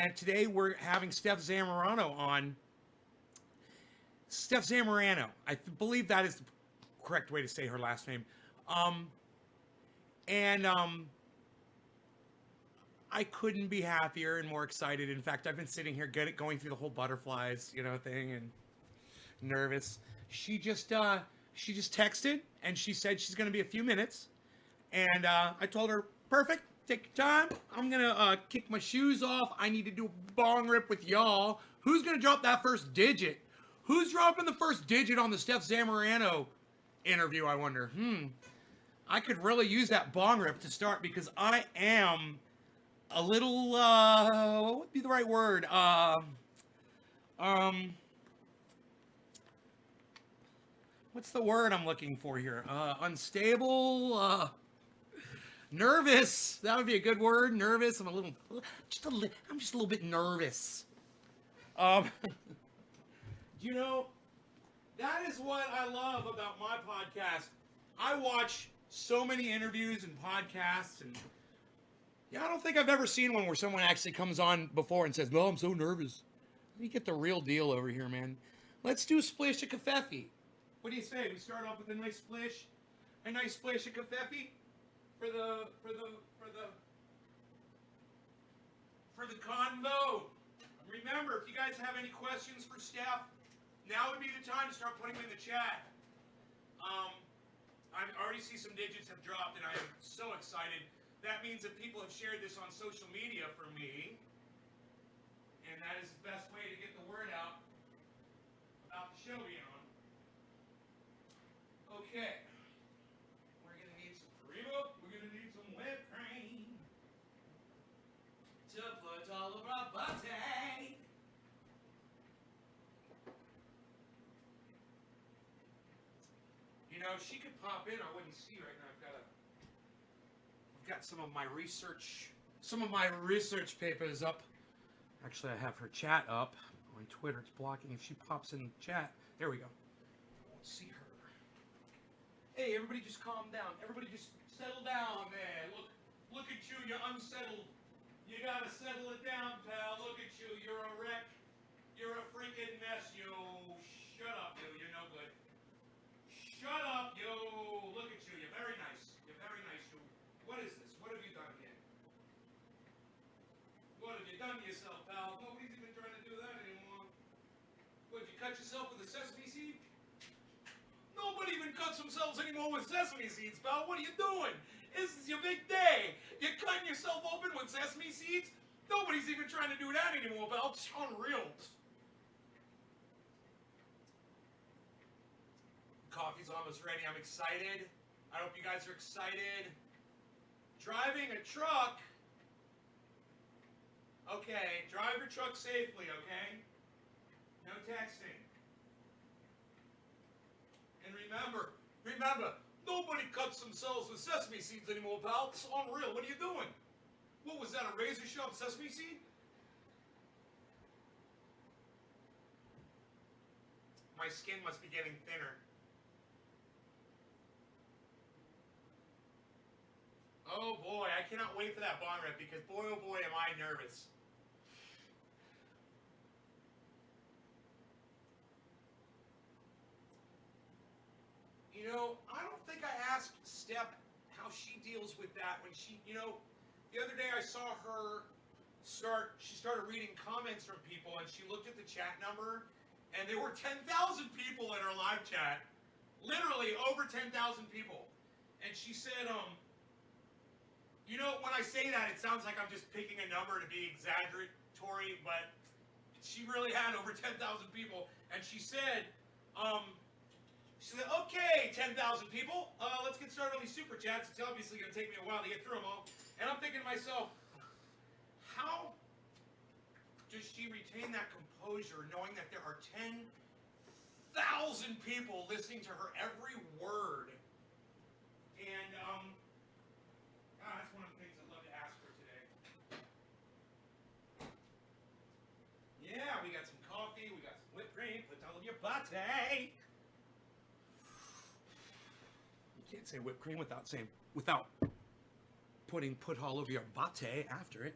And today we're having Stef Zamorano on. Stef Zamorano. Believe that is the correct way to say her last name. Um, and I couldn't be happier and more excited. In fact, I've been sitting here going through the whole butterflies, thing, and nervous. She just texted and she said she's going to be a few minutes, and I told her, perfect. Take your time. I'm gonna kick my shoes off. I need to do a bong rip with y'all. Who's gonna drop that first digit? Who's dropping the first digit on the Stef Zamorano interview, I wonder? I could really use that bong rip to start because I am a little, what would be the right word? What's the word I'm looking for here? Unstable, nervous. That would be a good word. Nervous. I'm just a little bit nervous. Um, that is what I love about my podcast. I watch so many interviews and podcasts, and I don't think I've ever seen one where someone actually comes on before and says, "No, I'm so nervous." You get the real deal over here, man. Let's do a splish of kafefi. What do you say? We start off with a nice splish of kafefi. For the convo. Remember, if you guys have any questions for Stef, now would be the time to start putting them in the chat. I already see some digits have dropped, and I am so excited. That means that people have shared this on social media for me, and that is the best way to get the word out about the show being on. Okay. To put all over our body. She could pop in. I wouldn't see right now. I've got some of my research papers up. Actually, I have her chat up on Twitter. It's blocking. If she pops in the chat, there we go. I won't see her. Hey, everybody, just calm down. Everybody, just settle down there. Look at you. You're unsettled. You gotta settle it down, pal. Look at you. You're a wreck. You're a freaking mess, yo. Shut up, yo. You're no good. Shut up, yo. Look at you. You're very nice. You're very nice, yo. What is this? What have you done here? What have you done to yourself, pal? Nobody's even trying to do that anymore. What, you cut yourself with a sesame seed? Nobody even cuts themselves anymore with sesame seeds, pal. What are you doing? This is your big day. You're cutting yourself open with sesame seeds? Nobody's even trying to do that anymore, pal. It's unreal. Coffee's almost ready. I'm excited. I hope you guys are excited. Driving a truck. Okay, drive your truck safely, okay? No texting. And remember, nobody cuts themselves with sesame seeds anymore, pal. It's unreal. What are you doing? What was that, a razor sharp sesame seed? My skin must be getting thinner. Oh boy, I cannot wait for that bong rip because boy oh boy am I nervous. I don't think I asked Stef how she deals with that when she, the other day I saw her she started reading comments from people and she looked at the chat number and there were 10,000 people in her live chat. Literally over 10,000 people. And she said, when I say that, it sounds like I'm just picking a number to be exaggeratory, but she really had over 10,000 people. And she said, okay, 10,000 people, let's get started on these super chats. It's obviously going to take me a while to get through them all. And I'm thinking to myself, how does she retain that composure knowing that there are 10,000 people listening to her every word? And, that's one of the things I'd love to ask her today. Yeah, we got some coffee, we got some whipped cream, put all of your latte. Can't say whipped cream without put all over your latte after it.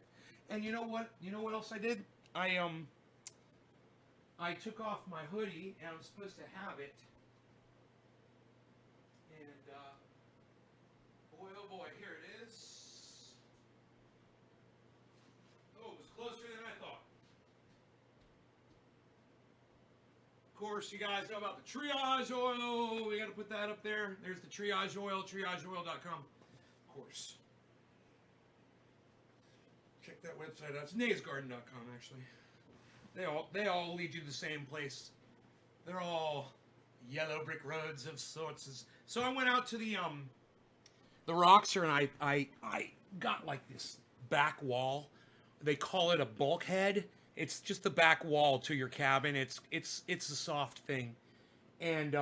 And you know what? You know what else I did? I took off my hoodie, and I was supposed to have it. And boy, oh boy, here it is. Oh, it was closer than I thought. Of course, you guys know about the triage oil. We got to put that up there. There's the triage oil, triageoil.com. Of course. Check that website out. It's naysgarden.com, actually. They all lead you to the same place. They're all yellow brick roads of sorts. So I went out to the Roxer, and I got like this back wall. They call it a bulkhead. It's just the back wall to your cabin. It's a soft thing, and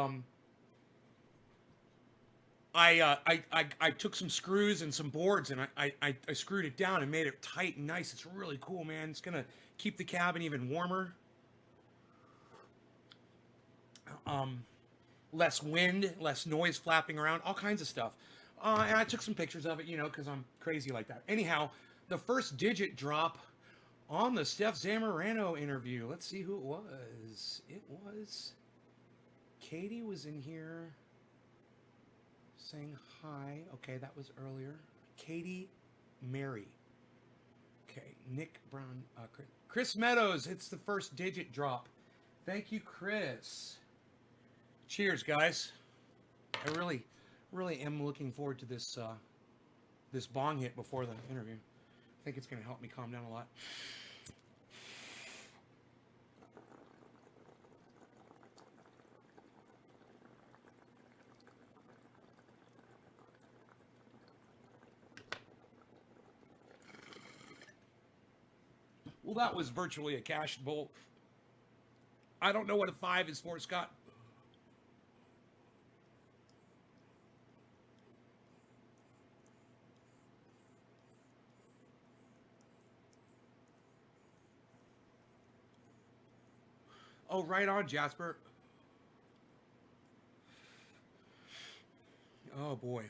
I took some screws and some boards, and I screwed it down and made it tight and nice. It's really cool, man. It's gonna keep the cabin even warmer. Less wind, less noise flapping around, all kinds of stuff. And I took some pictures of it, you know, because I'm crazy like that. Anyhow, the first digit drop on the Stef Zamorano interview. Let's see who it was. It was Katie was in here saying hi. Okay, that was earlier. Katie Mary. Okay, Nick Brown. Chris Meadows. It's the first digit drop. Thank you, Chris. Cheers, guys. I really am looking forward to this this bong hit before the interview. I think it's going to help me calm down a lot. Well, that was virtually a cash bowl. I don't know what a 5 is for, Scott. Oh, right on, Jasper. Oh, boy.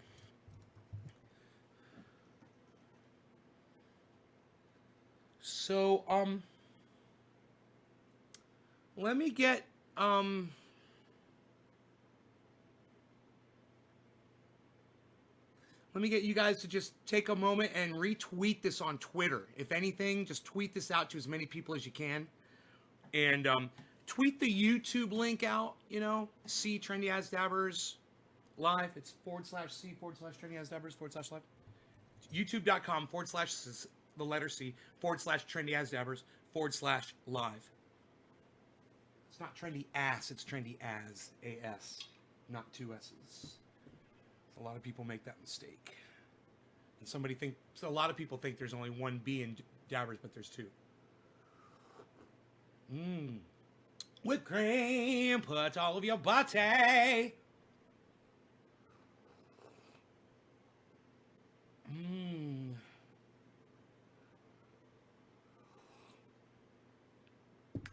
So, let me get, you guys to just take a moment and retweet this on Twitter. If anything, just tweet this out to as many people as you can. And, tweet the YouTube link out, you know, see Trendy As Dabbers live. It's /C/Trendy As Dabbers /live. YouTube.com / the letter C /Trendy As Dabbers /live. It's not Trendy Ass, it's Trendy As, A-S, not 2 S's. A lot of people make that mistake. And a lot of people think there's only one B in Dabbers, but there's 2. Whipped cream, put all of your butter.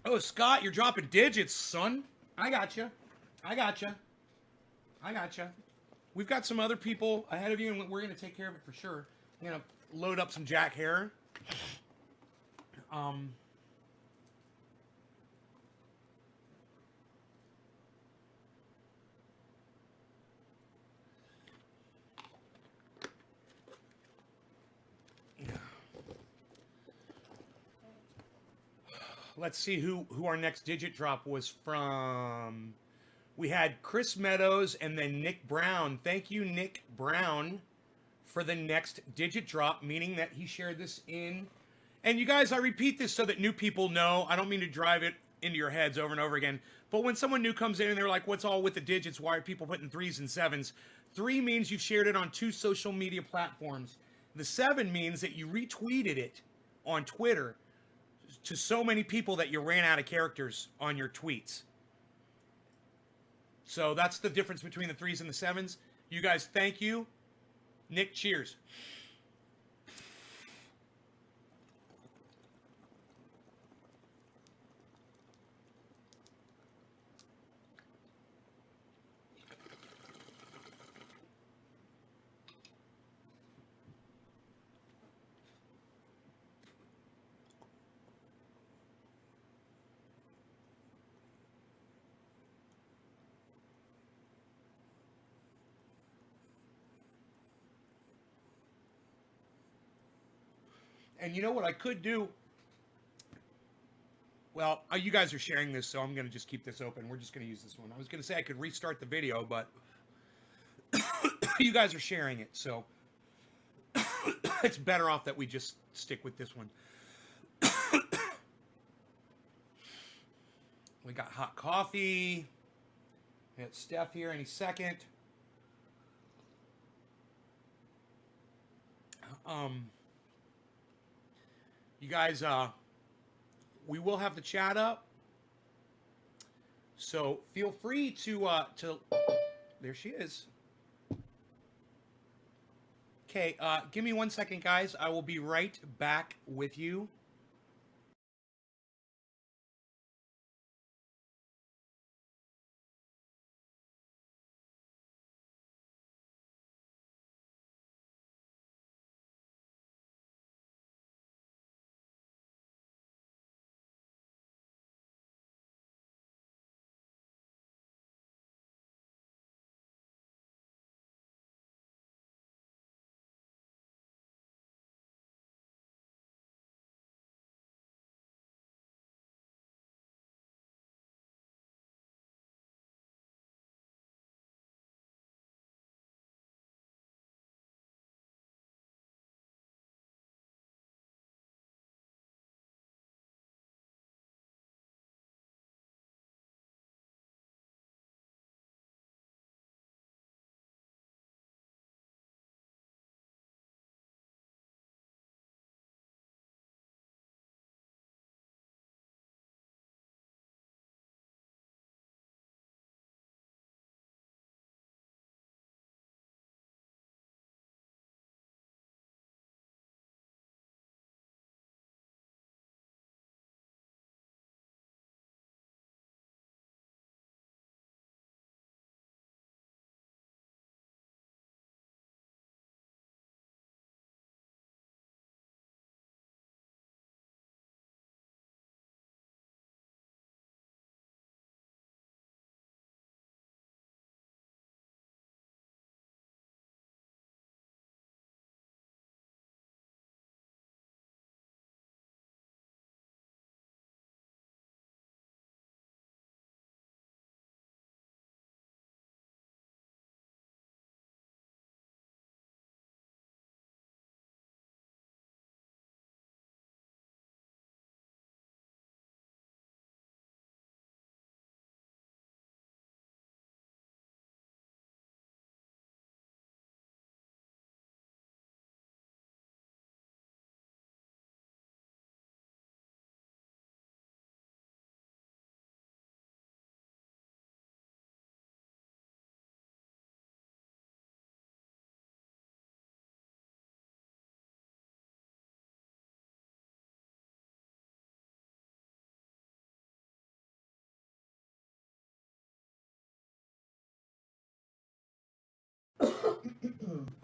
Oh, Scott, you're dropping digits, son. I gotcha. We've got some other people ahead of you, and we're going to take care of it for sure. I'm going to load up some Jack Hare. Let's see who our next digit drop was from. We had Chris Meadows and then Nick Brown. Thank you, Nick Brown, for the next digit drop, meaning that he shared this in. And you guys, I repeat this so that new people know. I don't mean to drive it into your heads over and over again. But when someone new comes in and they're like, what's all with the digits? Why are people putting 3s and 7s? 3 means you've shared it on 2 social media platforms. The 7 means that you retweeted it on Twitter to so many people that you ran out of characters on your tweets. So that's the difference between the 3s and the 7s. You guys, thank you. Nick, cheers. And you know what I could do? Well, you guys are sharing this, so I'm going to just keep this open. We're just going to use this one. I was going to say I could restart the video, but you guys are sharing it, so it's better off that we just stick with this one. We got hot coffee. We got Stef here any second. You guys, we will have the chat up, so feel free to there she is. Okay, give me 1 second, guys. I will be right back with you.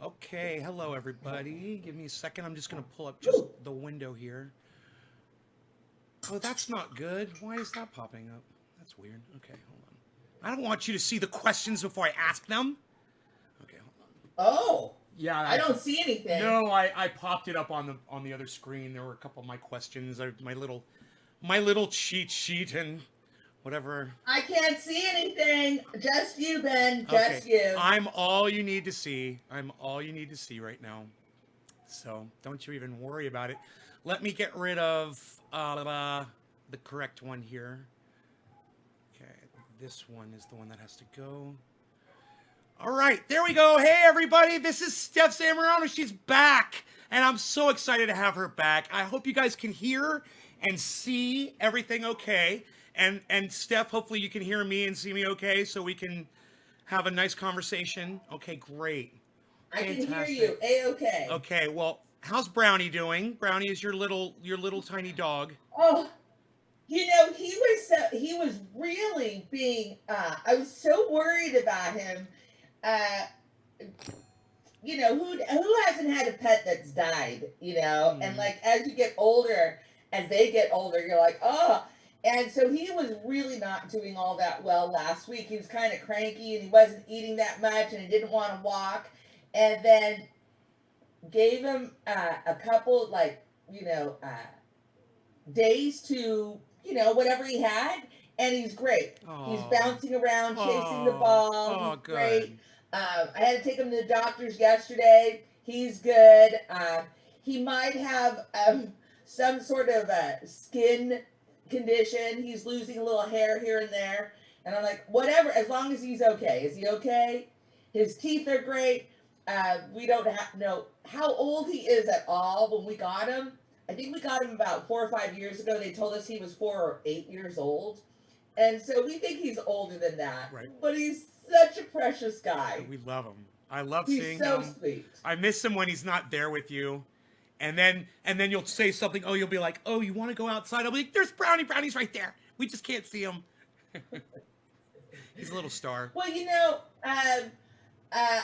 Okay, hello everybody. Give me a second. I'm just going to pull up just the window here. Oh, that's not good. Why is that popping up? That's weird. Okay, hold on. I don't want you to see the questions before I ask them. Okay, hold on. Oh. Yeah, I don't see anything. No, I popped it up on the other screen. There were a couple of my questions, my little cheat sheet and whatever. I can't see anything. Just you, Ben. Just you. I'm all you need to see. I'm all you need to see right now. So don't you even worry about it. Let me get rid of the correct one here. Okay, this one is the one that has to go. All right, there we go. Hey, everybody. This is Stef Zamorano. She's back, and I'm so excited to have her back. I hope you guys can hear and see everything okay. And Stef, hopefully you can hear me and see me okay, so we can have a nice conversation. Okay, great. I can hear you. A-okay. Okay, well, how's Brownie doing? Brownie is your little tiny dog. Oh, you know, he was really being. I was so worried about him. You know, who hasn't had a pet that's died? You know, and like as you get older, as they get older, you're like, oh. And so he was really not doing all that well last week. He was kind of cranky and he wasn't eating that much and he didn't want to walk. And then gave him a couple like you know, days to, you know, whatever he had, and he's great. He's Oh, bouncing around, chasing the oh, ball. He's oh, great. good. I had to take him to the doctor's yesterday. He's good. He might have some sort of skin condition. He's losing a little hair here and there. And I'm like, whatever, as long as he's okay. Is he okay? His teeth are great. We don't know how old he is at all when we got him. I think we got him about 4 or 5 years ago. They told us he was 4 or 8 years old. And so we think he's older than that. Right. But he's such a precious guy. We love him. I love He's seeing so him. sweet. I miss him when he's not there with you. And then you'll say something. Oh, you'll be like, "Oh, you want to go outside?" I'll be like, "There's Brownie. Brownie's right there. We just can't see him." He's a little star. Well, uh,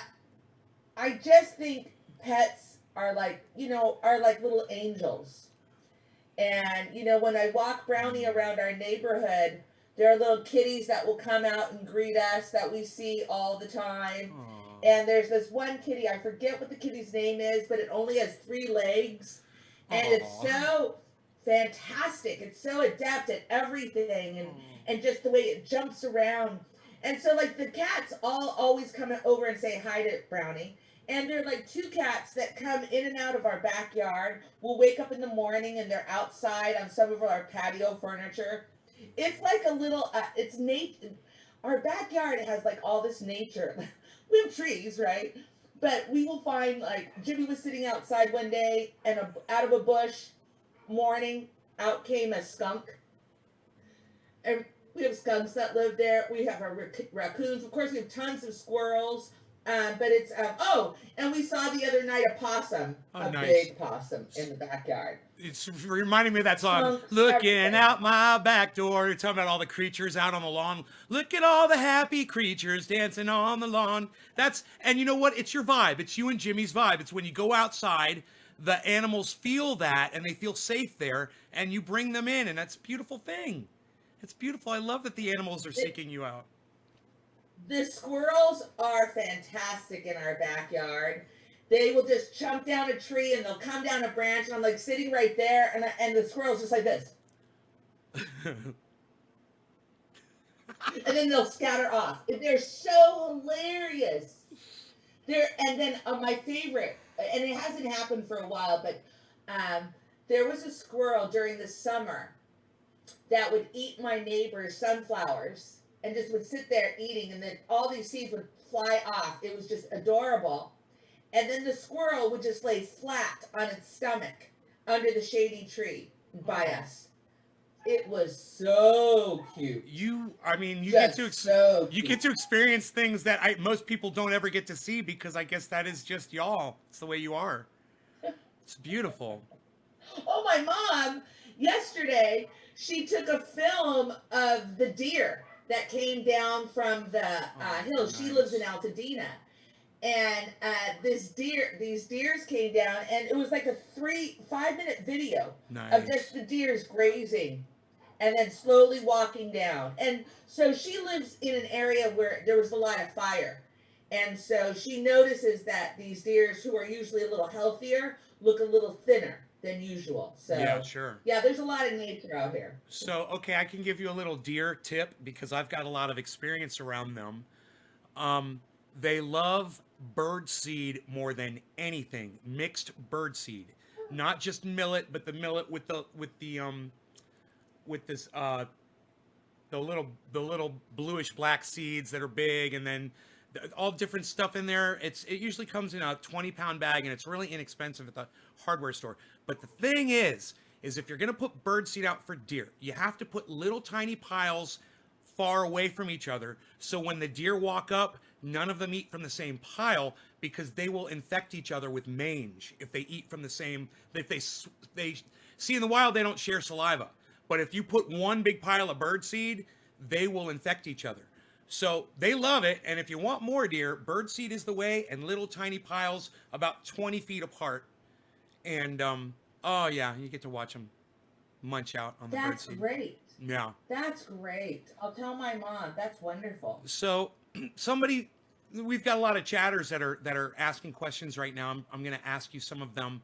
I just think pets are like, are like little angels. And, when I walk Brownie around our neighborhood, there are little kitties that will come out and greet us that we see all the time. Aw. And there's this one kitty, I forget what the kitty's name is, but it only has 3 legs. And it's Aw. so fantastic. It's so adept at everything and just the way it jumps around. And so, like, the cats all always come over and say hi to Brownie. And they're like 2 cats that come in and out of our backyard. We'll wake up in the morning and they're outside on some of our patio furniture. It's like a little, it's nature. Our backyard has like all this nature. We have trees, right? But we will find, like, Jimmy was sitting outside one day and out of a bush, morning, out came a skunk. And we have skunks that live there. We have our raccoons. Of course, we have tons of squirrels. But it's, and we saw the other night a possum, Oh, a nice. big possum in the backyard. It's reminding me of that song, Skunks "Looking everywhere. Out My Back Door." You're talking about all the creatures out on the lawn. Look at all the happy creatures dancing on the lawn. And you know what? It's your vibe. It's you and Jimmy's vibe. It's when you go outside, the animals feel that and they feel safe there, and you bring them in, and that's a beautiful thing. It's beautiful. I love that the animals are seeking you out. The squirrels are fantastic in our backyard. They will just jump down a tree and they'll come down a branch, and I'm like sitting right there, and the squirrel's just like this. And then they'll scatter off. They're so hilarious. And then my favorite, and it hasn't happened for a while, but there was a squirrel during the summer that would eat my neighbor's sunflowers and just would sit there eating, and then all these seeds would fly off. It was just adorable. And then the squirrel would just lay flat on its stomach under the shady tree by us. It was so cute. You So you get to experience things that most people don't ever get to see, because I guess that is just y'all. It's the way you are. It's beautiful. Oh, my mom, yesterday, she took a film of the deer that came down from the hills. She lives in Altadena. And these deers came down, and it was like a 5-minute video of just the deers grazing and then slowly walking down. And so she lives in an area where there was a lot of fire. And so she notices that these deers, who are usually a little healthier, look a little thinner than usual. So Yeah, sure. yeah, there's a lot of nature out here. So, okay, I can give you a little deer tip because I've got a lot of experience around them. They love bird seed more than anything. Mixed bird seed, not just millet, but the millet with the little bluish black seeds that are big, and then all different stuff in there. It usually comes in a 20-pound bag, and it's really inexpensive at the hardware store. But the thing is if you're gonna put bird seed out for deer, you have to put little tiny piles far away from each other, so when the deer walk up, none of them eat from the same pile, because they will infect each other with mange if they eat from the same. If they see, in the wild, they don't share saliva, but if you put one big pile of bird seed, they will infect each other. So they love it, and if you want more deer, bird seed is the way, and little tiny piles about 20 feet apart, and oh yeah, you get to watch them munch out on the bird That's seed. great. Yeah. That's great. I'll tell my mom. That's wonderful. So we've got a lot of chatters that are asking questions right now. I'm going to ask you some of them.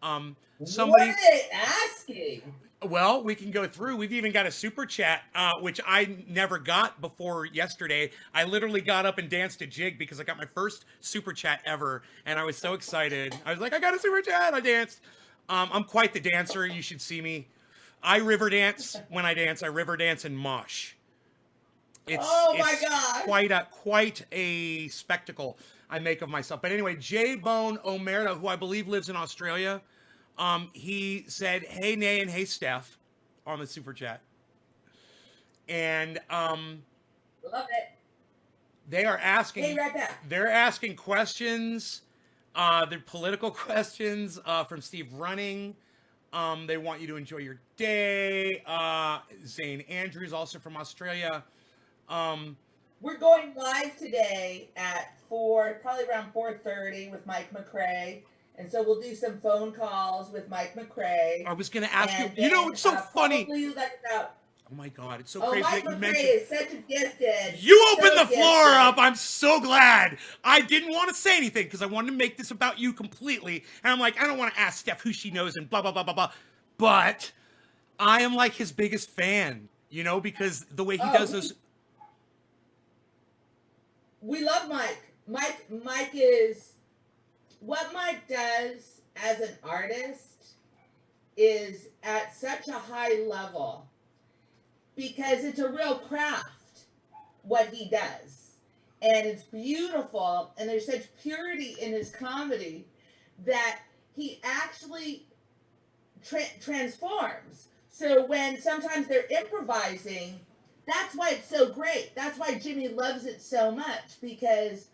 What Somebody, are they asking? well, we can go through. We've even got a super chat, which I never got before yesterday. I literally got up and danced a jig because I got my first super chat ever, and I was so excited. I was like, I got a super chat. I danced. I'm quite the dancer. You should see me. I river dance when I dance. I river dance and mosh. Oh my It's gosh. quite a spectacle I make of myself. But anyway, J Bone Omerta, who I believe lives in Australia, he said, "Hey Nay and hey Steph," on the super chat, and Love it. they are Hey, asking, right back. they're asking questions, they're political questions from Steve Running. They want you to enjoy your day. Zane Andrews, also from Australia. We're going live today at 4, probably around 4:30 with Mike McCrae. And so we'll do some phone calls with Mike McCrae. I was going to ask you, And you know, then, it's so funny. probably like about, Oh my God, it's so oh, crazy Mike that you McCrae mentioned. is such a gifted. You opened so the floor gifted. up. I'm so glad. I didn't want to say anything because I wanted to make this about you completely. And I'm like, I don't want to ask Steph who she knows and blah, blah, blah, blah, blah. But I am like his biggest fan, you know, because the way he does those. We love Mike. Mike is, what Mike does as an artist is at such a high level because it's a real craft what he does, and it's beautiful, and there's such purity in his comedy that he actually transforms. So when sometimes they're improvising, that's why it's so great. That's why Jimmy loves it so much, because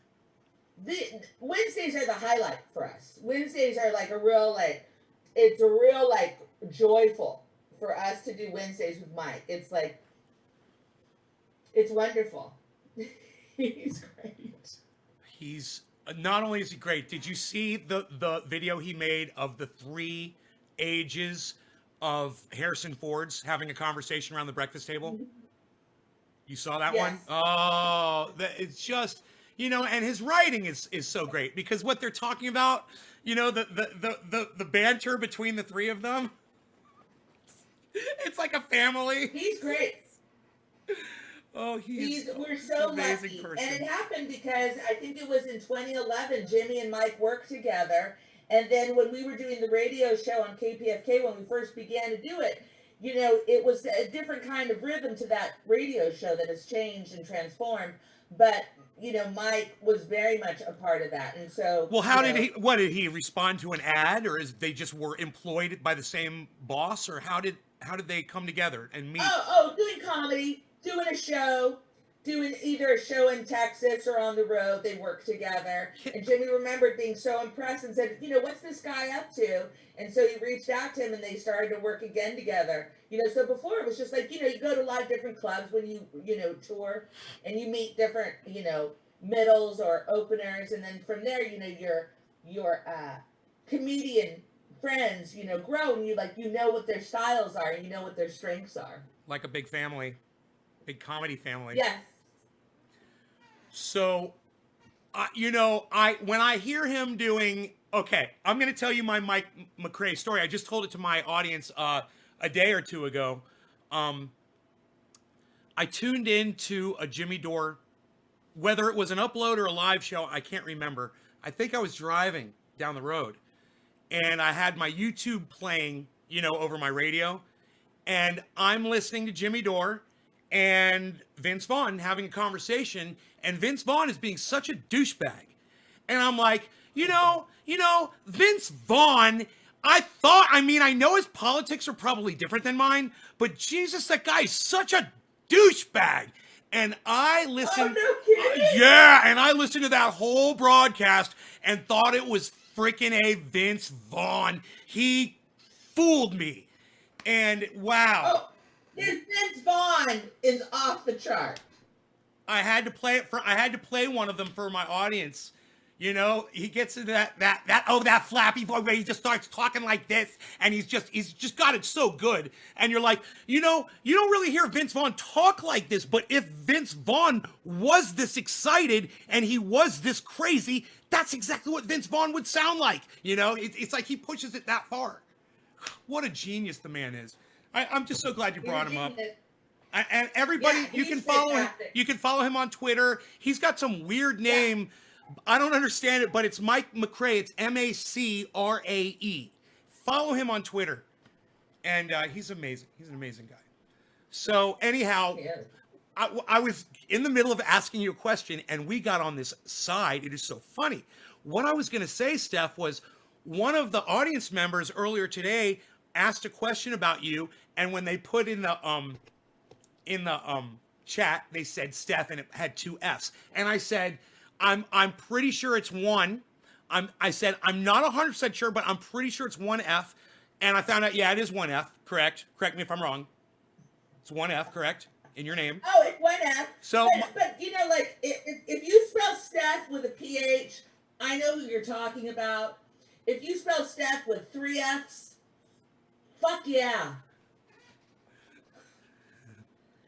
the Wednesdays are the highlight for us. Wednesdays are like a real, like, it's a real, like, joyful for us to do Wednesdays with Mike. It's like, it's wonderful. He's great. He's not only is he great. Did you see the video he made of the 3 ages of Harrison Ford's having a conversation around the breakfast table? You saw that one? Yes. Oh, it's just, you know, and his writing is so great because what they're talking about, you know, the banter between the 3 of them, it's like a family. He's great. Oh, we're so an amazing lucky. person. And it happened because I think it was in 2011, Jimmy and Mike worked together. And then when we were doing the radio show on KPFK, when we first began to do it, you know, it was a different kind of rhythm to that radio show that has changed and transformed. But, you know, Mike was very much a part of that. And so, well, what did he respond to an ad, or is they just were employed by the same boss, or how did they come together and meet? Doing comedy, doing a show, doing either a show in Texas or on the road. They worked together. And Jimmy remembered being so impressed and said, you know, what's this guy up to? And so he reached out to him and they started to work again together. You know, so before it was just like, you know, you go to a lot of different clubs when you know, tour, and you meet different, you know, middles or openers. And then from there, you know, your comedian friends, you know, grow, and you know what their styles are, and you know what their strengths are. Like a big family. Big comedy family. Yes. So, you know, when I hear him doing, okay, I'm going to tell you my Mike McCrae story. I just told it to my audience a day or two ago. I tuned into a Jimmy Dore, whether it was an upload or a live show, I can't remember. I think I was driving down the road, and I had my YouTube playing, you know, over my radio, and I'm listening to Jimmy Dore and Vince Vaughn having a conversation, and Vince Vaughn is being such a douchebag. And I'm like, you know, Vince Vaughn, I know his politics are probably different than mine, but Jesus, that guy is such a douchebag. And I listened, no kidding. and I listened to that whole broadcast and thought it was freaking a Vince Vaughn. He fooled me. And wow. Oh, his Vince Vaughn is off the chart. I had to play one of them for my audience. You know, he gets into that flappy voice where he just starts talking like this, and he's just got it so good. And you're like, you know, you don't really hear Vince Vaughn talk like this, but if Vince Vaughn was this excited and he was this crazy, that's exactly what Vince Vaughn would sound like. You know, it's like he pushes it that far. What a genius the man is. I'm just so glad you brought him up. And everybody, you can follow him. You can follow him on Twitter. He's got some weird name. Yeah. I don't understand it, but it's Mike McRae. It's MACRAE. Follow him on Twitter, and he's amazing. He's an amazing guy. So anyhow, I was in the middle of asking you a question, and we got on this side. It is so funny. What I was going to say, Steph, was one of the audience members earlier today asked a question about you, and when they put in the chat, they said Steph, and it had 2 F's, and I said, I'm pretty sure it's 1. I said I'm not 100% sure, but I'm pretty sure it's 1 F, and I found out, yeah, it is 1 F. Correct me if I'm wrong. It's 1 F, correct, in your name. Oh, it's 1 F. So, but you know, like if you spell Steph with a PH, I know who you're talking about. If you spell Steph with 3 F's, fuck yeah.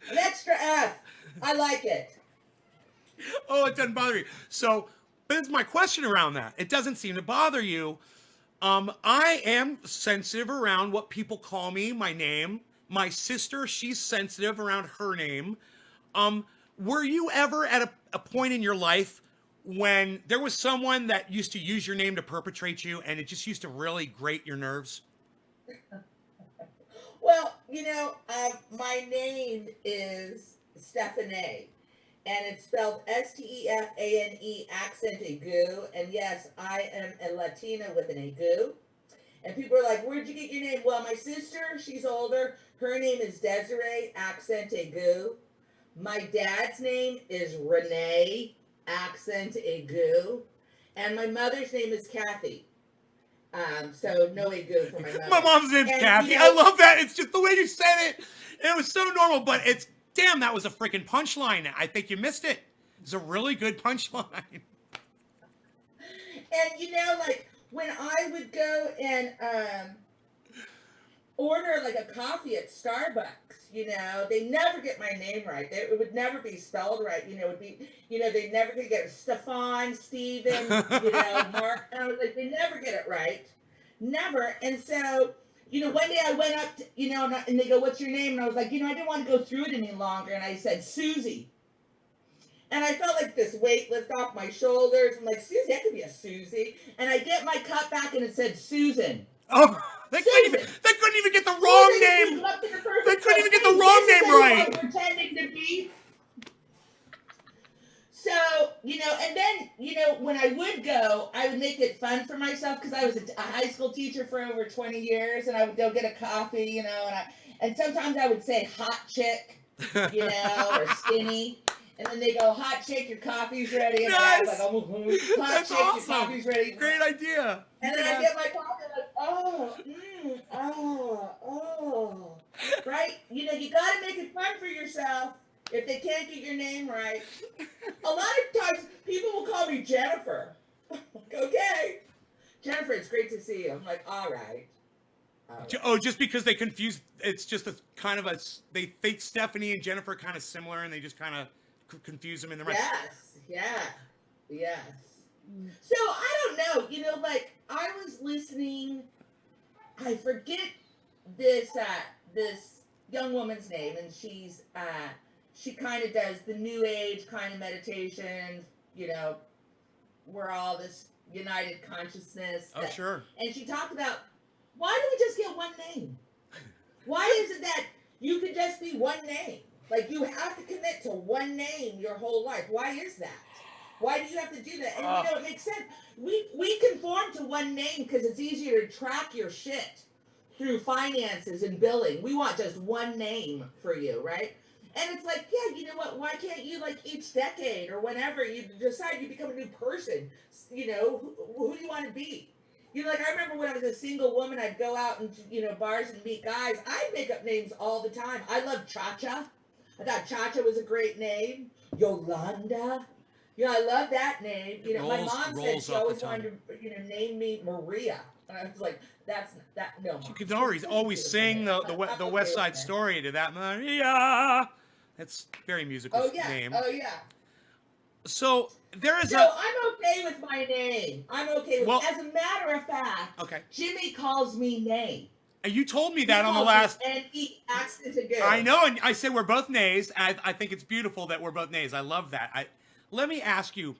An extra F. I like it. Oh, it doesn't bother me. So, but it's my question around that. It doesn't seem to bother you. I am sensitive around what people call me, my name. My sister, she's sensitive around her name. Were you ever at a point in your life when there was someone that used to use your name to perpetrate you, and it just used to really grate your nerves? Well, you know, my name is Stephanie, and it's spelled Stefane, accent aigu. And yes, I am a Latina with an aigu. And people are like, where'd you get your name? Well, my sister, she's older. Her name is Desiree, accent aigu. My dad's name is Renee, accent aigu. And my mother's name is Kathy. So no aigu for my mother. My mom's name's Kathy. You know, I love that. It's just the way you said it. It was so normal, but it's, damn, that was a freaking punchline. I think you missed it. It's a really good punchline. And you know, like when I would go and order like a coffee at Starbucks, you know, they never get my name right. It would never be spelled right. You know, it would be, you know, they never could get Stefan, Steven, you know, Mark. And I was like, they never get it right. Never. And so, you know, one day I went up, to, you know, and they go, what's your name? And I was like, you know, I didn't want to go through it any longer. And I said, Susie. And I felt like this weight lift off my shoulders. I'm like, Susie, I could be a Susie. And I get my cup back and it said Susan. Oh, they couldn't even get the wrong name. They couldn't even get the wrong name right. Pretending to be. So, you know, and then, you know, when I would go, I would make it fun for myself because I was a high school teacher for over 20 years, and I would go get a coffee, you know, and sometimes I would say hot chick, you know, or skinny. And then they go, hot chick, your coffee's ready. And Nice. I was like, oh, hot That's chick, awesome. your coffee's ready. Great idea. And then I get my coffee, like, oh. Right? You know, you got to make it fun for yourself if they can't get your name right. A lot of times, people will call me Jennifer. I'm like, okay. Jennifer, it's great to see you. I'm like, all right. Oh, just because they confuse, it's just a kind of they think Stephanie and Jennifer are kind of similar, and they just kind of confuse them in the right. Yes. So I don't know, you know, like I was listening, I forget this young woman's name, and she kind of does the new age kind of meditation, you know, we're all this united consciousness. Oh, sure. And she talked about, why do we just get one name? Why is it that you could just be one name? Like, you have to commit to one name your whole life. Why is that? Why do you have to do that? And, you know, it makes sense. We conform to one name because it's easier to track your shit through finances and billing. We want just one name for you, right? And it's like, yeah, you know what? Why can't you, like, each decade or whenever you decide you become a new person, you know, who do you want to be? You know, like, I remember when I was a single woman, I'd go out and, you know, bars and meet guys. I'd make up names all the time. I love Cha-Cha. I thought Cha-Cha was a great name. Yolanda. Yeah, I love that name. It My mom said rolls she off the always tongue. wanted to, name me Maria. And I was like, that's that. No, She mom. could It's a always beautiful sing name. the I'm West okay with Side that. Story to that Maria. That's very musical Oh yeah. name. Oh yeah. So there is So a I'm okay with my name. I'm okay with. well. As a matter of fact, Okay, Jimmy calls me Nay. and you told me He that on the calls me last. N-E accent to I go. know, and I said we're both nays. I think it's beautiful that we're both nays. I love that. Let me ask you,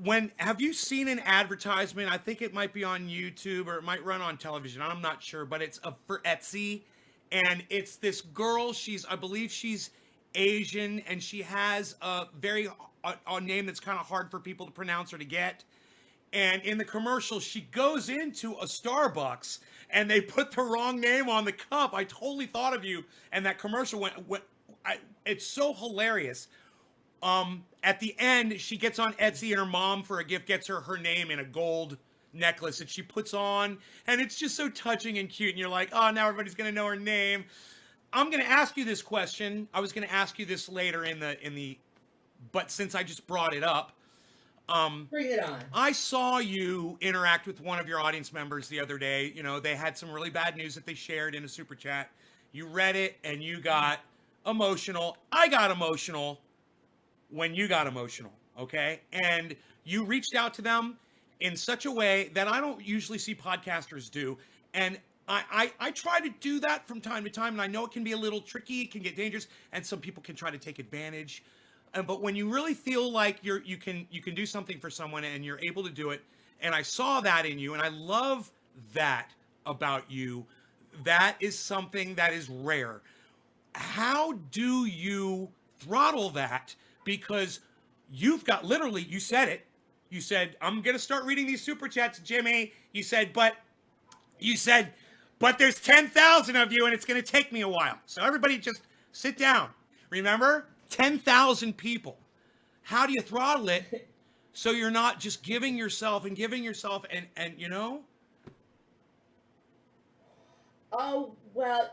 when have you seen an advertisement? I think it might be on YouTube or it might run on television. I'm not sure, but it's for Etsy, and it's this girl. I believe she's Asian, and she has a name that's kind of hard for people to pronounce or to get. And in the commercial, she goes into a Starbucks and they put the wrong name on the cup. I totally thought of you. And that commercial it's so hilarious. At the end, she gets on Etsy and her mom for a gift gets her name in a gold necklace that she puts on. And it's just so touching and cute. And you're like, oh, now everybody's going to know her name. I'm going to ask you this question. I was going to ask you this later but since I just brought it up, Bring it on. I saw you interact with one of your audience members the other day. They had some really bad news that they shared in a super chat. You read it and you got emotional. I got emotional when you got emotional, okay? And you reached out to them in such a way that I don't usually see podcasters do. And I try to do that from time to time, and I know it can be a little tricky, it can get dangerous, and some people can try to take advantage. But when you really feel like you can do something for someone and you're able to do it, and I saw that in you, and I love that about you. That is something that is rare. How do you throttle that? Because you've got literally, you said it. You said, I'm gonna start reading these super chats, Jimmy. You said, but there's 10,000 of you, and it's gonna take me a while. So everybody just sit down. Remember? 10,000 people. How do you throttle it so you're not just giving yourself and and Oh, well,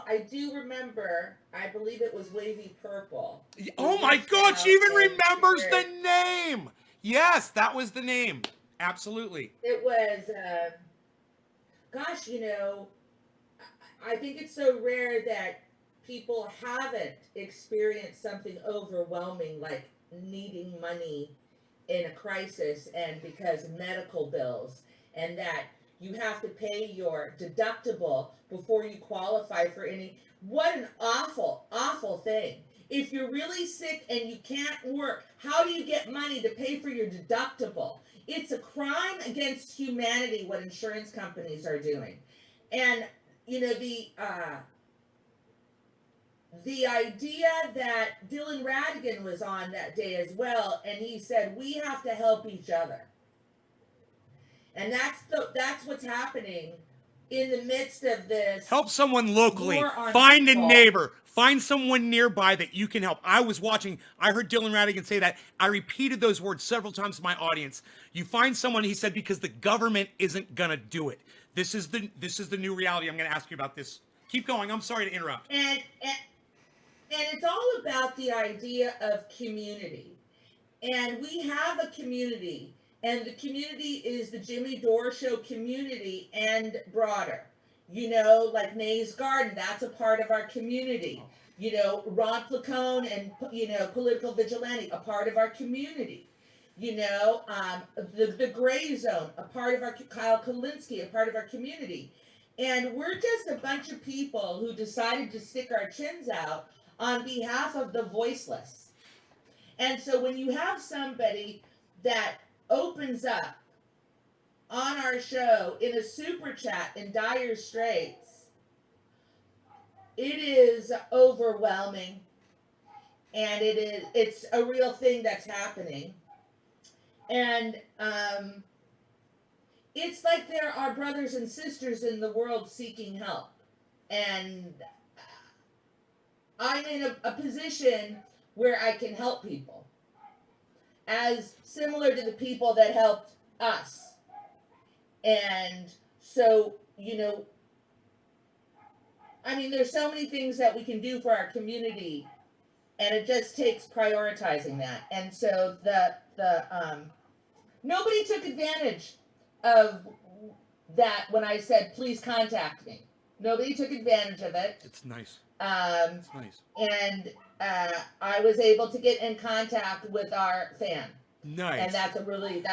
I do remember, I believe it was Wavy Purple. Oh my God, she even remembers the name. Yes, that was the name. Absolutely. It was, gosh, I think it's so rare that people haven't experienced something overwhelming like needing money in a crisis and because of medical bills, and that you have to pay your deductible before you qualify for any. What an awful thing. If you're really sick and you can't work, how do you get money to pay for your deductible? It's a crime against humanity what insurance companies are doing. And the idea that Dylan Radigan was on that day as well, and he said we have to help each other, and that's what's happening in the midst of this. Help someone locally. Find a neighbor. Find someone nearby that you can help. I was watching. I heard Dylan Radigan say that. I repeated those words several times to my audience. You find someone, he said, because the government isn't gonna do it. This is the new reality. I'm gonna ask you about this. Keep going. I'm sorry to interrupt. And it's all about the idea of community. And we have a community, and the community is the Jimmy Dore Show community and broader. Like Nay's Garden, that's a part of our community. Ron Placone and, Political Vigilante, a part of our community. The Gray Zone, a part of our, Kyle Kalinske, a part of our community. And we're just a bunch of people who decided to stick our chins out on behalf of the voiceless. And so when you have somebody that opens up on our show in a super chat in dire straits, it is overwhelming, and it's a real thing that's happening. And it's like there are brothers and sisters in the world seeking help. And I'm in a position where I can help people, as similar to the people that helped us. And so, there's so many things that we can do for our community And it just takes prioritizing that. And so nobody took advantage of that when I said, please contact me. Nobody took advantage of it. It's nice. It's nice. And I was able to get in contact with our fan. Nice. And that's a really,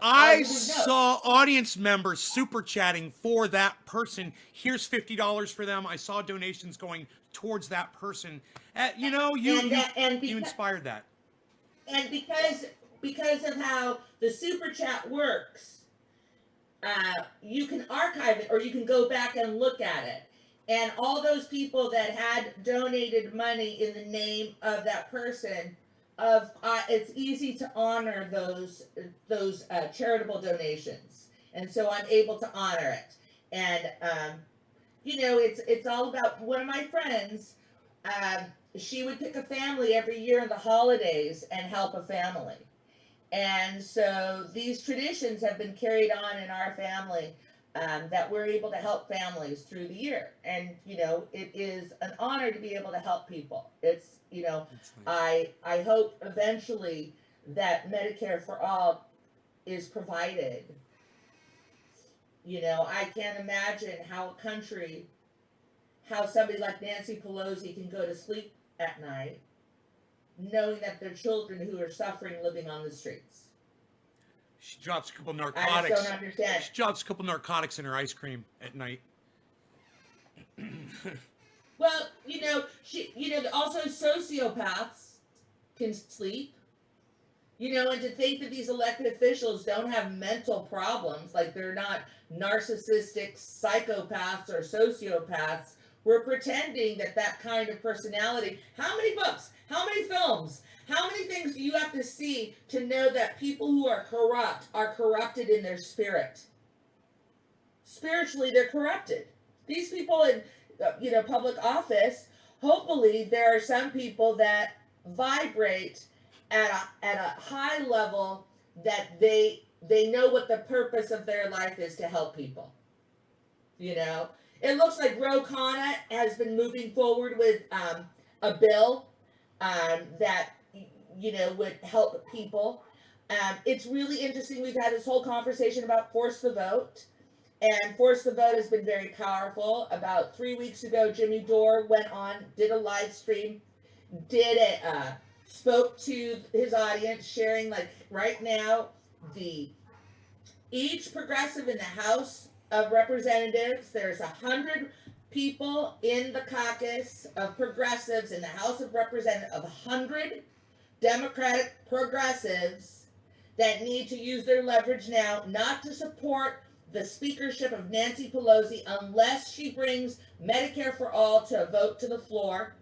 I saw audience members super chatting for that person. Here's $50 for them. I saw donations going towards that person. You inspired that. And because of how the super chat works, you can archive it or you can go back and look at it. And all those people that had donated money in the name of that person, it's easy to honor those charitable donations, and so I'm able to honor it. And it's all about, one of my friends, she would pick a family every year in the holidays and help a family. And so these traditions have been carried on in our family, that we're able to help families through the year. And, it is an honor to be able to help people. It's, nice. I hope eventually that Medicare for all is provided. I can't imagine how somebody like Nancy Pelosi can go to sleep at night knowing that their children who are suffering living on the streets. She drops a couple narcotics. I just don't understand. She drops a couple narcotics in her ice cream at night. Well, also sociopaths can sleep. And to think that these elected officials don't have mental problems, like they're not narcissistic psychopaths or sociopaths. We're pretending that kind of personality. How many books? How many films? How many things do you have to see to know that people who are corrupt are corrupted in their spirit? Spiritually, they're corrupted. These people in, public office, hopefully there are some people that vibrate at a high level, that they know what the purpose of their life is, to help people. It looks like Ro Khanna has been moving forward with a bill that would help people. It's really interesting. We've had this whole conversation about Force the Vote, and Force the Vote has been very powerful. About 3 weeks ago, Jimmy Dore went on, did a live stream, spoke to his audience, sharing, like, right now, each progressive in the House of Representatives, there's 100 people in the caucus of progressives in the House of Representatives, of 100 Democratic progressives that need to use their leverage now not to support the speakership of Nancy Pelosi unless she brings Medicare for all to a vote to the floor.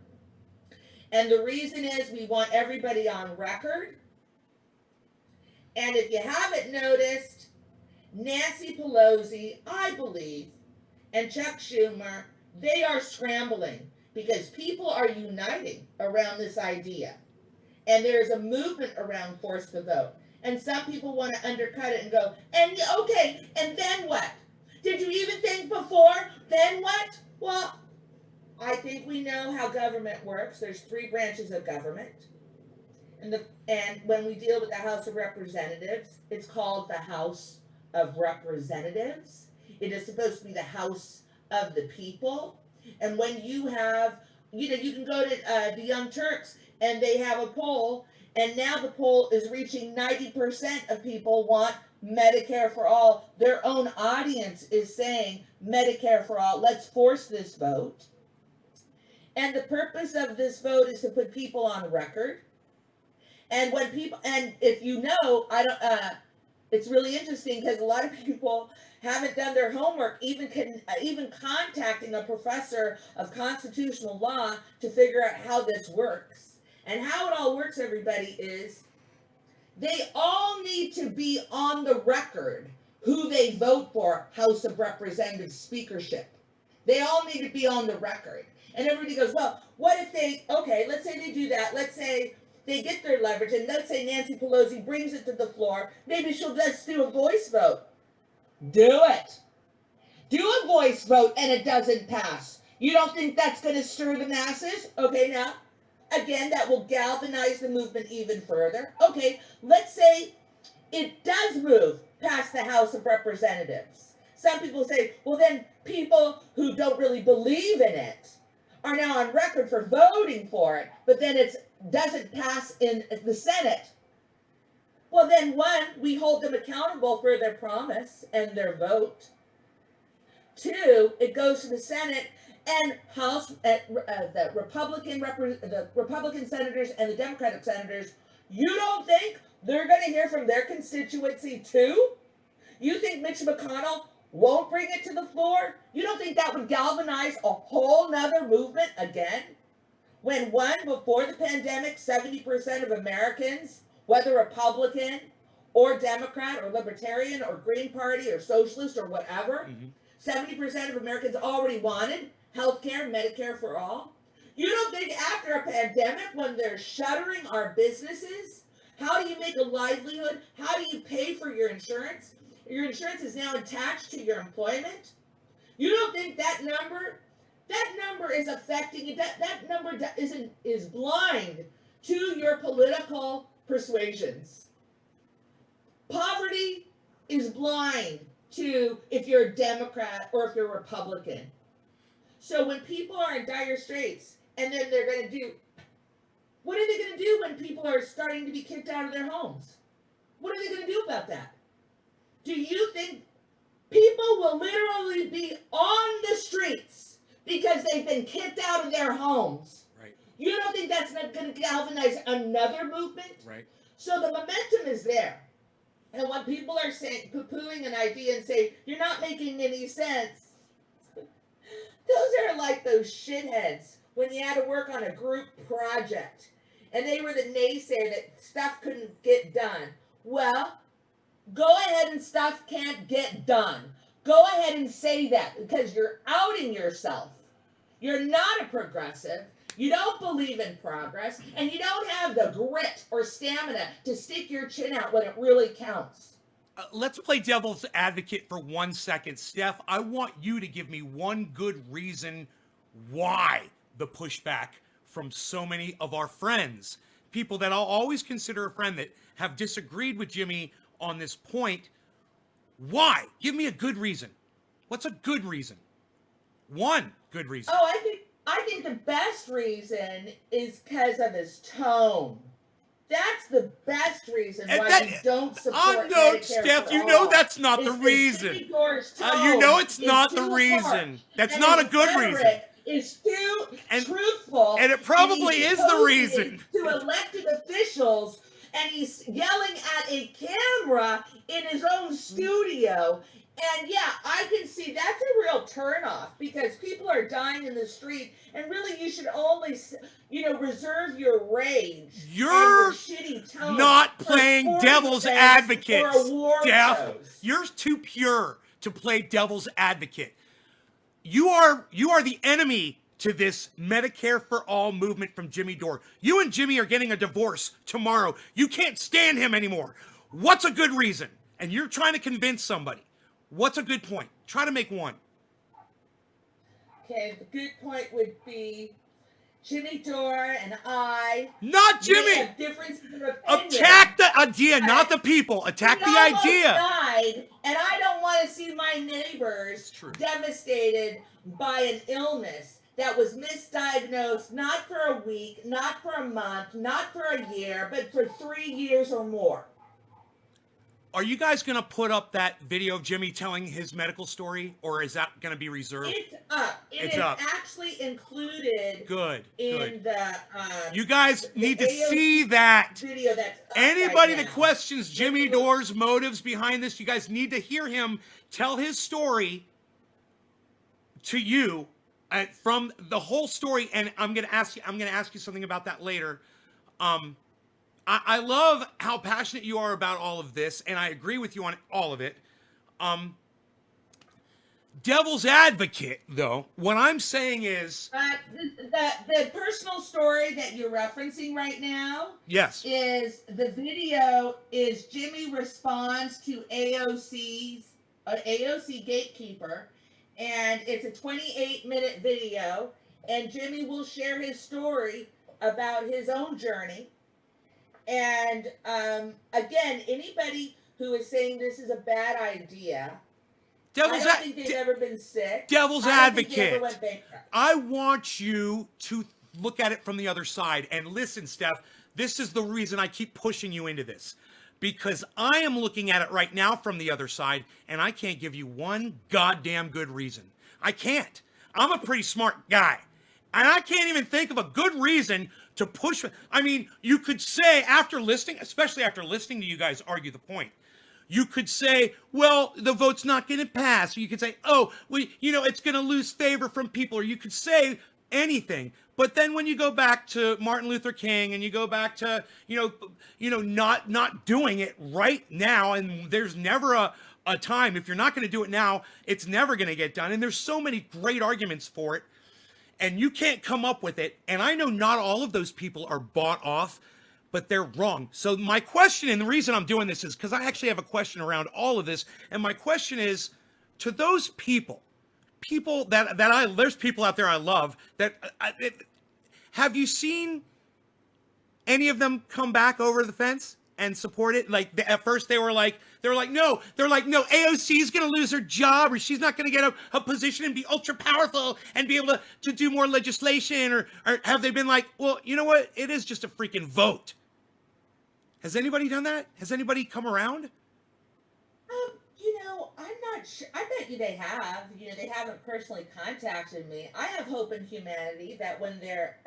And the reason is we want everybody on record. And if you haven't noticed, Nancy Pelosi, I believe, and Chuck Schumer, they are scrambling because people are uniting around this idea. And there's a movement around Force the Vote. And some people want to undercut it and go, and okay, and then what? Did you even think before? Then what? Well, I think we know how government works. There's 3 branches of government. And when we deal with the House of Representatives, it's called the House of Representatives. It is supposed to be the House of the people. And when you have, you can go to the Young Turks, and they have a poll, and now the poll is reaching 90% of people want Medicare for all. Their own audience is saying Medicare for all. Let's force this vote. And the purpose of this vote is to put people on record. And when people, and if you know, it's really interesting because a lot of people haven't done their homework, even contacting a professor of constitutional law to figure out how this works. And how it all works, everybody, is they all need to be on the record who they vote for House of Representatives speakership. They all need to be on the record. And everybody goes, well, what if let's say they do that. Let's say they get their leverage, and let's say Nancy Pelosi brings it to the floor. Maybe she'll just do a voice vote. Do it. Do a voice vote, and it doesn't pass. You don't think that's going to stir the masses? Okay, now, again, that will galvanize the movement even further. Okay, let's say it does move past the House of Representatives. Some people say, well, then people who don't really believe in it are now on record for voting for it, but then it doesn't pass in the Senate. Well, then one, we hold them accountable for their promise and their vote. Two, it goes to the Senate and House, the Republican senators and the Democratic senators. You don't think they're going to hear from their constituency too? You think Mitch McConnell won't bring it to the floor? You don't think that would galvanize a whole nother movement again? When one, before the pandemic, 70% of Americans, whether Republican or Democrat or Libertarian or Green Party or Socialist or whatever, 70% of Americans already wanted health care, Medicare for all. You don't think after a pandemic, when they're shuttering our businesses, how do you make a livelihood? How do you pay for your insurance? Your insurance is now attached to your employment. You don't think that number is affecting it? That number is blind to your political persuasions. Poverty is blind to if you're a Democrat or if you're a Republican. So when people are in dire straits, and then they're going to do, what are they going to do when people are starting to be kicked out of their homes? What are they going to do about that? Do you think people will literally be on the streets because they've been kicked out of their homes? Right. You don't think that's not going to galvanize another movement? Right. So the momentum is there. And when people are saying, poo-pooing an idea and say, you're not making any sense, those are like those shitheads when you had to work on a group project and they were the naysayer that stuff couldn't get done. Well, go ahead and stuff can't get done. Go ahead and say that because you're outing yourself. You're not a progressive. You don't believe in progress, and you don't have the grit or stamina to stick your chin out when it really counts. Let's play devil's advocate for 1 second. Stef, I want you to give me one good reason why the pushback from so many of our friends, people that I'll always consider a friend that have disagreed with Jimmy on this point. Why? Give me a good reason. What's a good reason? One good reason. Oh, I think the best reason is because of his tone. That's the best reason why we don't support Medicare Steph, for you know all. that's not the reason. You know it's not the reason. That's not a good reason. Is too truthful. And it probably is the reason. To elected officials, and he's yelling at a camera in his own studio. And yeah, I can see that's a real turnoff because people are dying in the street, and really you should only, reserve your rage. You're and your shitty tone not playing devil's advocate, Steph. Shows. You're too pure to play devil's advocate. You are the enemy to this Medicare for all movement from Jimmy Dore. You and Jimmy are getting a divorce tomorrow. You can't stand him anymore. What's a good reason? And you're trying to convince somebody. What's a good point? Try to make one. Okay, the good point would be Jimmy Dore and I. Not Jimmy. Have differences of opinion. Attack the idea, not the people. Attack the idea. Died, and I don't want to see my neighbors devastated by an illness that was misdiagnosed not for a week, not for a month, not for a year, but for 3 years or more. Are you guys going to put up that video of Jimmy telling his medical story, or is that going to be reserved? It's up. It's actually included. Good. In the. You guys need to see that. Video that's up Anybody right that questions Jimmy Dore's motives behind this, you guys need to hear him tell his story to you, from the whole story. And I'm going to ask you something about that later. I love how passionate you are about all of this, and I agree with you on all of it. Devil's advocate, though, what I'm saying is... the personal story that you're referencing right now... Yes. ...is the video is Jimmy responds to AOC Gatekeeper, and it's a 28-minute video, and Jimmy will share his story about his own journey. And again, anybody who is saying this is a bad idea, I don't think they've ever been sick. Devil's I don't think they advocate. ever went bankrupt. I want you to look at it from the other side. And listen, Steph, this is the reason I keep pushing you into this. Because I am looking at it right now from the other side, and I can't give you one goddamn good reason. I can't. I'm a pretty smart guy. And I can't even think of a good reason to push. I mean, you could say after listening, especially after listening to you guys argue the point, you could say, well, the vote's not going to pass. Or you could say, oh, it's going to lose favor from people. Or you could say anything. But then when you go back to Martin Luther King and you go back to, not doing it right now, and there's never a time, if you're not going to do it now, it's never going to get done. And there's so many great arguments for it, and you can't come up with it. And I know not all of those people are bought off, but they're wrong. So my question, and the reason I'm doing this is because I actually have a question around all of this. And my question is, to those people there's people out there I love that have you seen any of them come back over the fence and support it? Like at first they were like no, AOC is going to lose her job, or she's not going to get a position and be ultra powerful and be able to do more legislation, or have they been like, well, you know what? It is just a freaking vote. Has anybody done that? Has anybody come around? I'm not sure. I bet you they have. They haven't personally contacted me. I have hope in humanity that when they're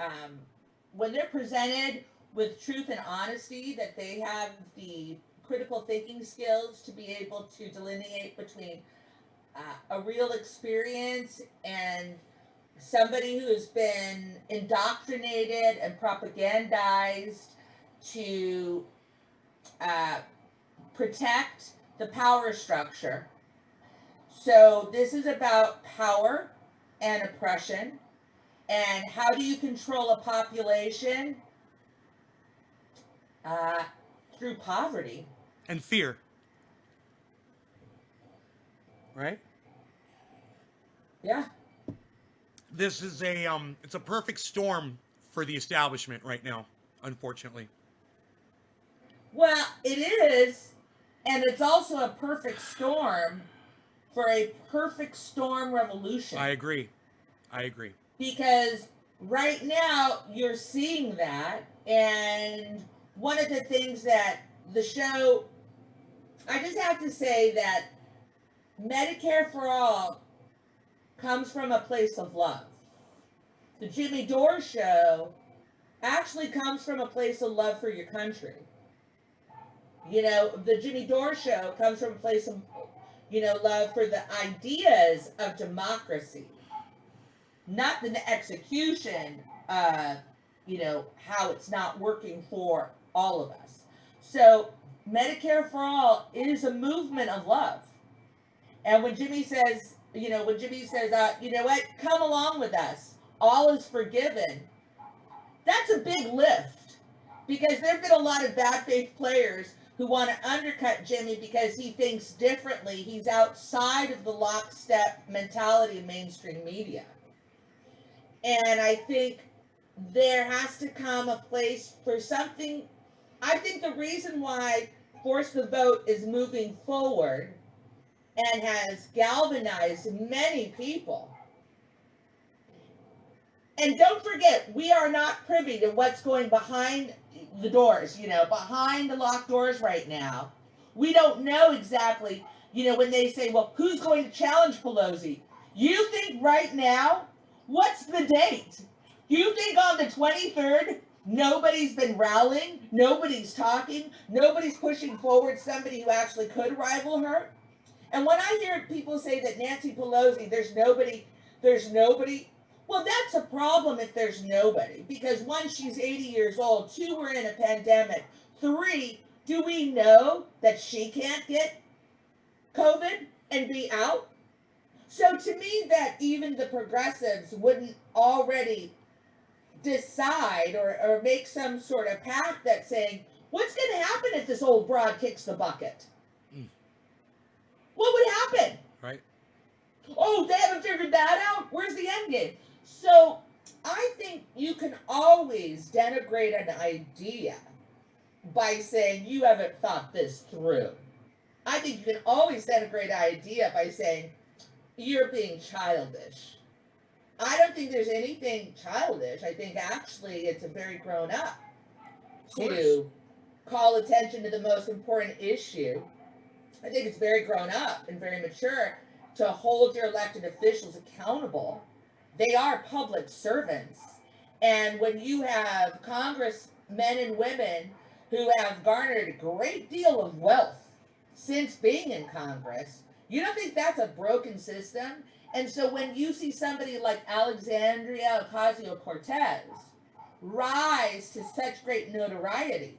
presented with truth and honesty, that they have the critical thinking skills to be able to delineate between a real experience and somebody who has been indoctrinated and propagandized to protect the power structure. So this is about power and oppression, and how do you control a population? Through poverty and fear, right? Yeah. This is it's a perfect storm for the establishment right now, unfortunately. Well, it is, and it's also a perfect storm for a perfect storm revolution. I agree. Because right now you're seeing that, and one of the things that the show, I just have to say that Medicare for All comes from a place of love. The Jimmy Dore show actually comes from a place of love for your country. The Jimmy Dore show comes from a place of, love for the ideas of democracy, not the execution of, how it's not working for all of us. So Medicare for All is a movement of love. And when Jimmy says, you know what, come along with us, all is forgiven, that's a big lift, because there have been a lot of bad faith players who want to undercut Jimmy because he thinks differently. He's outside of the lockstep mentality of mainstream media. And I think there has to come a place for something. I think the reason why Force the Vote is moving forward and has galvanized many people. And don't forget, we are not privy to what's going behind the doors, behind the locked doors right now. We don't know exactly, when they say, well, who's going to challenge Pelosi? You think right now, what's the date? You think on the 23rd, nobody's been rallying, nobody's talking, nobody's pushing forward somebody who actually could rival her? And when I hear people say that Nancy Pelosi, there's nobody, well, that's a problem if there's nobody. Because one, she's 80 years old. Two, we're in a pandemic. Three, do we know that she can't get COVID and be out? So to me, that even the progressives wouldn't already decide or make some sort of pact that's saying, what's going to happen if this old broad kicks the bucket? What would happen? Right. Oh, they haven't figured that out? Where's the end game? So I think you can always denigrate an idea by saying you haven't thought this through. I think you can always denigrate an idea by saying you're being childish. I don't think there's anything childish. I think actually it's a very grown up to call attention to the most important issue. I think it's very grown up and very mature to hold your elected officials accountable. They are public servants. And when you have congressmen and women who have garnered a great deal of wealth since being in Congress, you don't think that's a broken system? And so when you see somebody like Alexandria Ocasio-Cortez rise to such great notoriety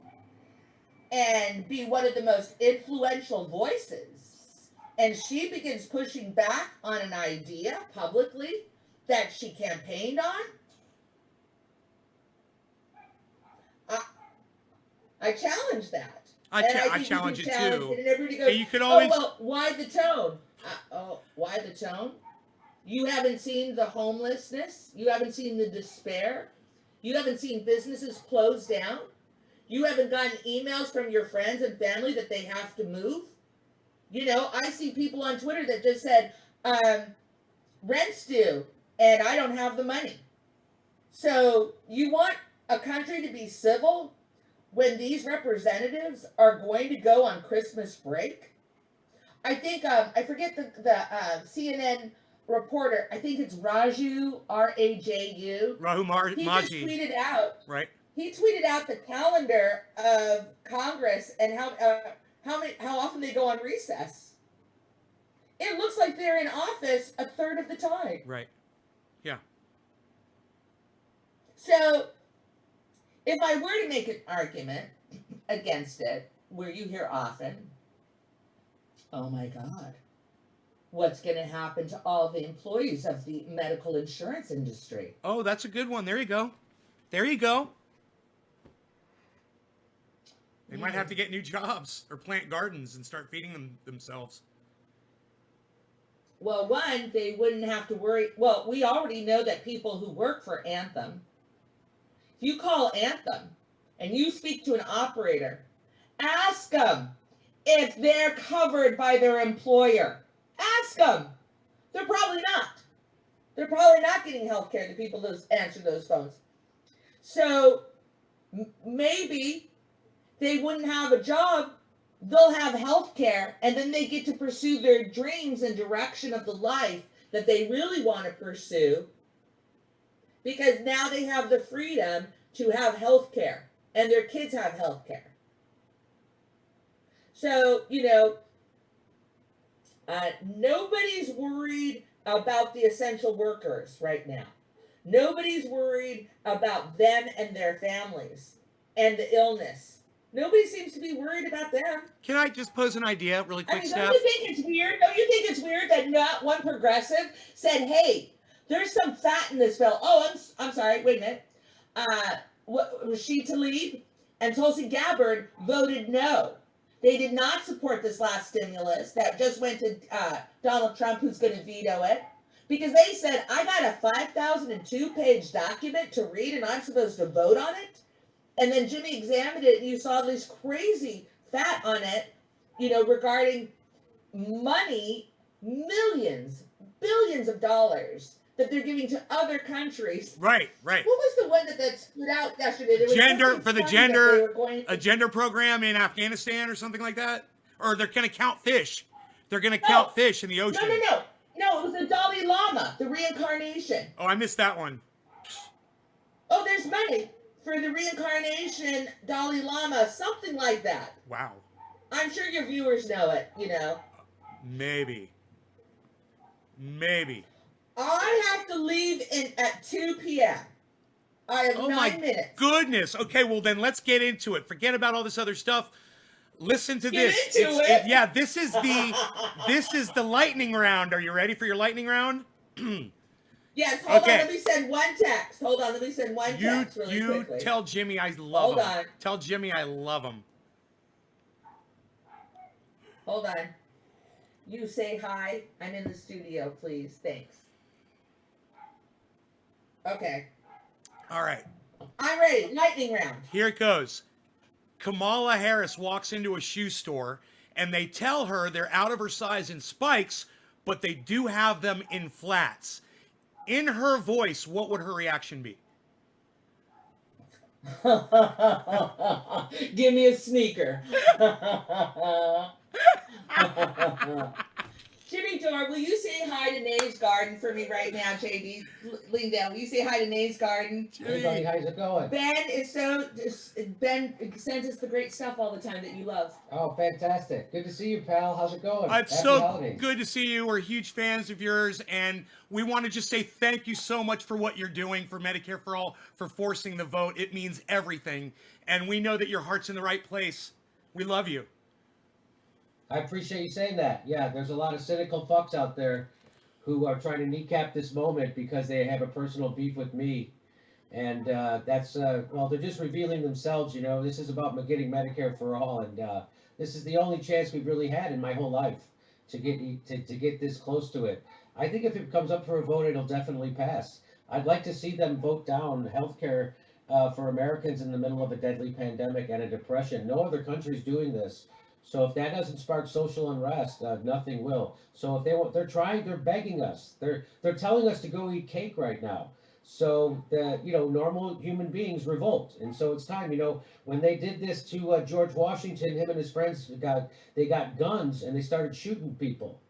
and be one of the most influential voices, and she begins pushing back on an idea publicly that she campaigned on, I challenge that. I challenge it too. And everybody goes, you could always... oh, well, why the tone? Why the tone? You haven't seen the homelessness. You haven't seen the despair. You haven't seen businesses closed down. You haven't gotten emails from your friends and family that they have to move. You know, I see people on Twitter that just said, rent's due, and I don't have the money. So you want a country to be civil when these representatives are going to go on Christmas break? I think, I forget the CNN reporter, I think it's Raju, R-A-J-U. He just tweeted out. Right. He tweeted out the calendar of Congress and how often they go on recess. It looks like they're in office a third of the time. Right. Yeah. So, if I were to make an argument against it, where you hear often, oh my God, what's going to happen to all the employees of the medical insurance industry? Oh, that's a good one. There you go. There you go. They might have to get new jobs or plant gardens and start feeding themselves. Well, one, they wouldn't have to worry. Well, we already know that people who work for Anthem, if you call Anthem and you speak to an operator, ask them if they're covered by their employer. Ask them. They're probably not. They're probably not getting health care, the people that answer those phones. So maybe they wouldn't have a job. They'll have health care, and then they get to pursue their dreams and direction of the life that they really want to pursue, because now they have the freedom to have health care, and their kids have health care. So, you know, nobody's worried about the essential workers right now. Nobody's worried about them and their families and the illness. Nobody seems to be worried about them. Can I just pose an idea really quick, Steph? Don't you think it's weird? Don't you think it's weird that not one progressive said, hey, there's some fat in this bill? Oh, I'm sorry. Wait a minute. Rashid Tlaib and Tulsi Gabbard voted no. They did not support this last stimulus that just went to Donald Trump, who's going to veto it, because they said, I got a 5,002-page document to read, and I'm supposed to vote on it? And then Jimmy examined it, and you saw this crazy fat on it, you know, regarding money, millions, billions of dollars that they're giving to other countries. Right, right. What was the one that stood out yesterday? There was a gender program in Afghanistan or something like that? Or they're going to count fish. They're going to count fish in the ocean. No, it was the Dalai Lama, the reincarnation. Oh, I missed that one. Oh, there's money for the reincarnation Dalai Lama, something like that. Wow. I'm sure your viewers know it, you know. Maybe. I have to leave at 2 p.m. I have 9 minutes. Goodness. Okay, well then let's get into it. Forget about all this other stuff. Listen to this. Yeah, this is the lightning round. Are you ready for your lightning round? Yes, hold on, let me send one text. Really quickly. You tell Jimmy I love him. Tell Jimmy I love him. Hold on. You say hi. I'm in the studio, please. Thanks. Okay. All right, I'm ready. Lightning round. here it goes. Kamala Harris walks into a shoe store and they tell her they're out of her size in spikes, but they do have them in flats. In her voice, what would her reaction be? Give me a sneaker. Jimmy Dore, will you say hi to Nate's Garden for me right now, JD? Lean down. Will you say hi to Nate's Garden? Hey, buddy, how's it going? Ben sends us the great stuff all the time that you love. Oh, fantastic. Good to see you, pal. How's it going? It's Happy so holidays. good to see you. We're huge fans of yours, and we want to just say thank you so much for what you're doing for Medicare for All, for forcing the vote. It means everything, and we know that your heart's in the right place. We love you. I appreciate you saying that. Yeah, there's a lot of cynical fucks out there who are trying to kneecap this moment because they have a personal beef with me. And well, they're just revealing themselves, you know. This is about getting Medicare for all, and this is the only chance we've really had in my whole life to get this close to it. I think if it comes up for a vote, it'll definitely pass. I'd like to see them vote down healthcare for Americans in the middle of a deadly pandemic and a depression. No other country's doing this. So if that doesn't spark social unrest, nothing will. So if they're begging us. They're telling us to go eat cake right now. So that, you know, normal human beings revolt, and so it's time. You know, when they did this to George Washington, him and his friends got guns and they started shooting people.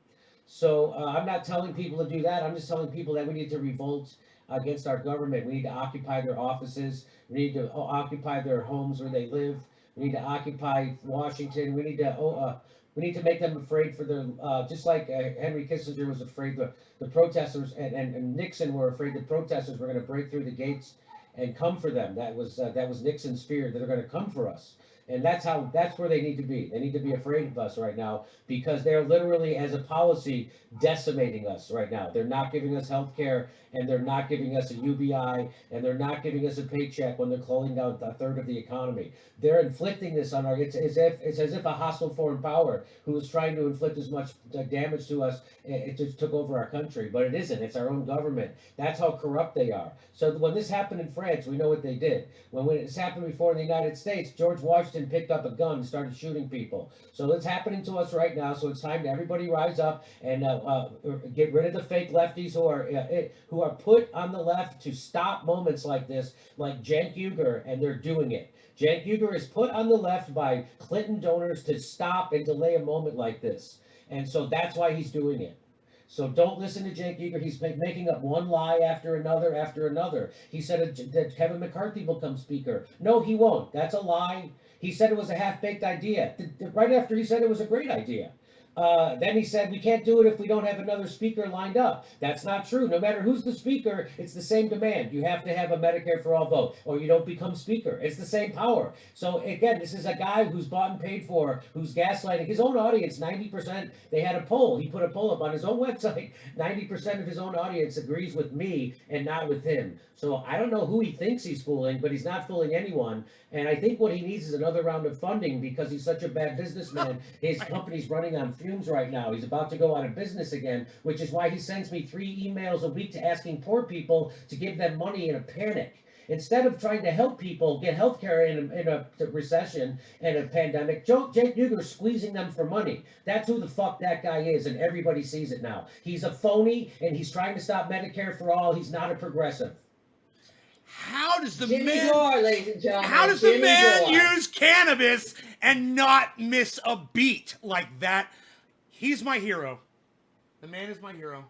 So I'm not telling people to do that. I'm just telling people that we need to revolt against our government. We need to occupy their offices. We need to occupy their homes where they live. We need to occupy Washington. We need to make them afraid for their, just like Henry Kissinger was afraid the protesters and Nixon were afraid the protesters were going to break through the gates and come for them. That was Nixon's fear, that they're going to come for us. And that's where they need to be. They need to be afraid of us right now because they're literally, as a policy, decimating us right now. They're not giving us health care, and they're not giving us a UBI, and they're not giving us a paycheck when they're closing down a third of the economy. They're inflicting this on it's as if a hostile foreign power who is trying to inflict as much damage to us, it just took over our country. But it isn't. It's our own government. That's how corrupt they are. So when this happened in France, we know what they did. When it's happened before in the United States, George Washington picked up a gun and started shooting people. So it's happening to us right now. So it's time to everybody rise up and get rid of the fake lefties who are put on the left to stop moments like this, like Cenk Uygur, and they're doing it. Cenk Uygur is put on the left by Clinton donors to stop and delay a moment like this. And so that's why he's doing it. So don't listen to Cenk Uygur. He's making up one lie after another after another. He said that Kevin McCarthy will become speaker. No, he won't. That's a lie. He said it was a half-baked idea. Right after he said it was a great idea. Then he said we can't do it if we don't have another speaker lined up. That's not true. No matter who's the speaker, it's the same demand. You have to have a Medicare for all vote, or you don't become speaker. It's the same power. So again, this is a guy who's bought and paid for, who's gaslighting his own audience. 90%. They had a poll. He put a poll up on his own website. 90% of his own audience agrees with me and not with him. So I don't know who he thinks he's fooling, but he's not fooling anyone. And I think what he needs is another round of funding because he's such a bad businessman. His company's running on fumes right now. He's about to go out of business again, which is why he sends me 3 emails a week to asking poor people to give them money in a panic. Instead of trying to help people get health care in a recession and a pandemic, Cenk Uygur squeezing them for money. That's who the fuck that guy is, and everybody sees it now. He's a phony, and he's trying to stop Medicare for all. He's not a progressive. How does the Jimmy man, Dore, ladies and gentlemen. how does the Jimmy man Dore. use cannabis and not miss a beat like that? He's my hero. The man is my hero.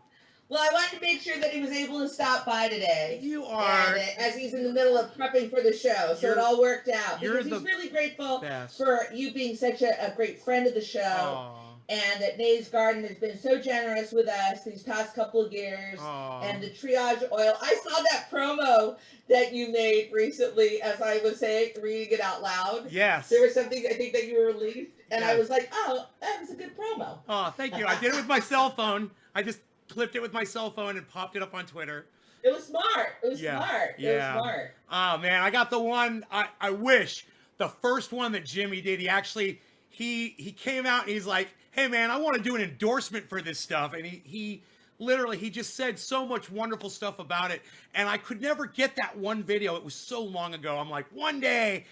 Well, I wanted to make sure that he was able to stop by today. You are. And, as he's in the middle of prepping for the show, so it all worked out. You're Because he's really grateful best. for you being such a great friend of the show. Aw. And that Nays Garden has been so generous with us these past couple of years. Aw. And the triage oil. I saw that promo that you made recently as I was reading it out loud. Yes. There was something I think that you released, and I Yes. was like, oh, that was a good promo. Oh, thank you. I did it with my cell phone. I just clipped it with my cell phone and popped it up on Twitter. It was smart. It was Yeah. smart. It Yeah. was smart. Oh, man. I got the one. I wish the first one that Jimmy did, he came out and he's like, hey, man, I want to do an endorsement for this stuff. And he Literally, he just said so much wonderful stuff about it. And I could never get that one video. It was so long ago. I'm like, one day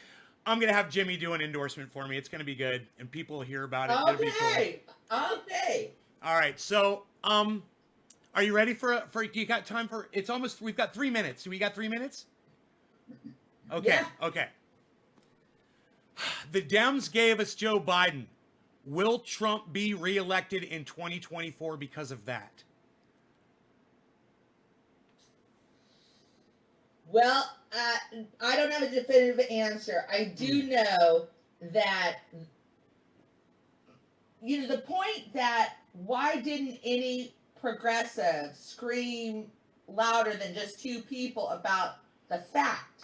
I'm going to have Jimmy do an endorsement for me. It's going to be good. And people will hear about it. It'll be cool. Okay. All right. So, are you ready for you got time for, we've got 3 minutes. We got 3 minutes? Okay. Yeah. Okay. The Dems gave us Joe Biden. Will Trump be reelected in 2024 because of that? Well, I don't have a definitive answer. I do know that, the point that why didn't any progressive scream louder than just two people about the fact?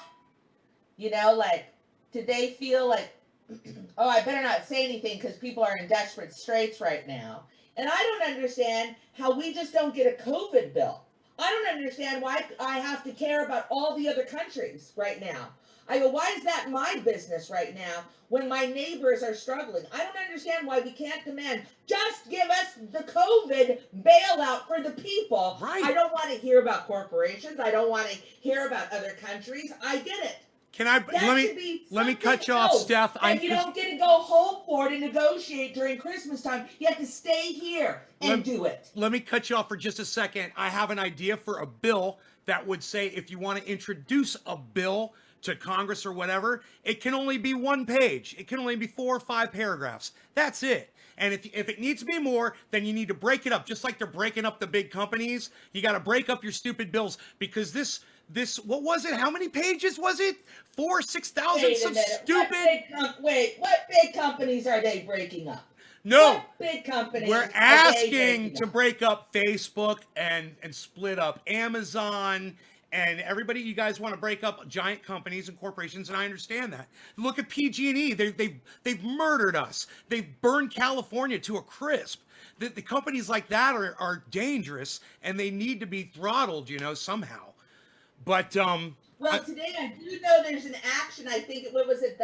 Like, did they feel like, oh, I better not say anything because people are in desperate straits right now? And I don't understand how we just don't get a COVID bill. I don't understand why I have to care about all the other countries right now. I go, why is that my business right now when my neighbors are struggling? I don't understand why we can't demand, just give us the COVID bailout for the people. Right. I don't want to hear about corporations. I don't want to hear about other countries. I get it. Can I let me cut you off, Steph? And you don't get to go home for to negotiate during Christmas time. You have to stay here and do it. Let me cut you off for just a second. I have an idea for a bill that would say if you want to introduce a bill to Congress or whatever, it can only be one page. It can only be 4 or 5 paragraphs. That's it. And if it needs to be more, then you need to break it up. Just like they're breaking up the big companies, you got to break up your stupid bills because this, what was it? How many pages was it? 4,000, 6,000, some stupid. What big companies are they breaking up? No, what big companies. We're asking to break up Facebook and split up Amazon and everybody. You guys want to break up giant companies and corporations, and I understand that. Look at PG&E. They've murdered us. They've burned California to a crisp. The companies like that are dangerous, and they need to be throttled, somehow. But today I do know there's an action. I think what was it,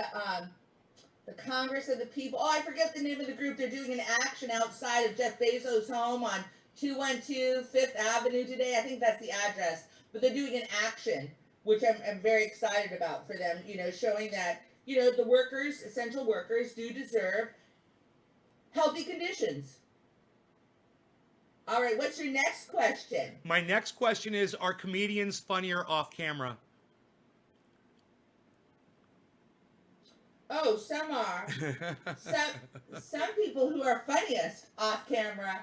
the Congress of the People? Oh, I forget the name of the group. They're doing an action outside of Jeff Bezos' home on 212 Fifth Avenue today. I think that's the address. But they're doing an action, which I'm very excited about for them. Showing that the workers, essential workers, do deserve healthy conditions. All right, what's your next question? My next question is, are comedians funnier off camera? Oh, some are. some people who are funniest off camera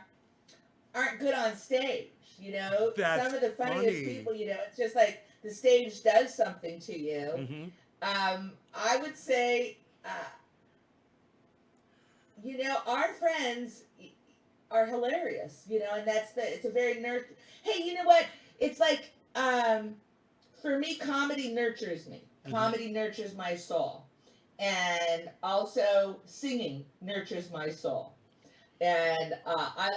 aren't good on stage, That's some of the funniest funny. people, it's just like the stage does something to you. Mm-hmm. I would say, our friends are hilarious, and it's a very hey, you know what? It's like, for me, comedy nurtures me. Mm-hmm. Comedy nurtures my soul. And also singing nurtures my soul. And I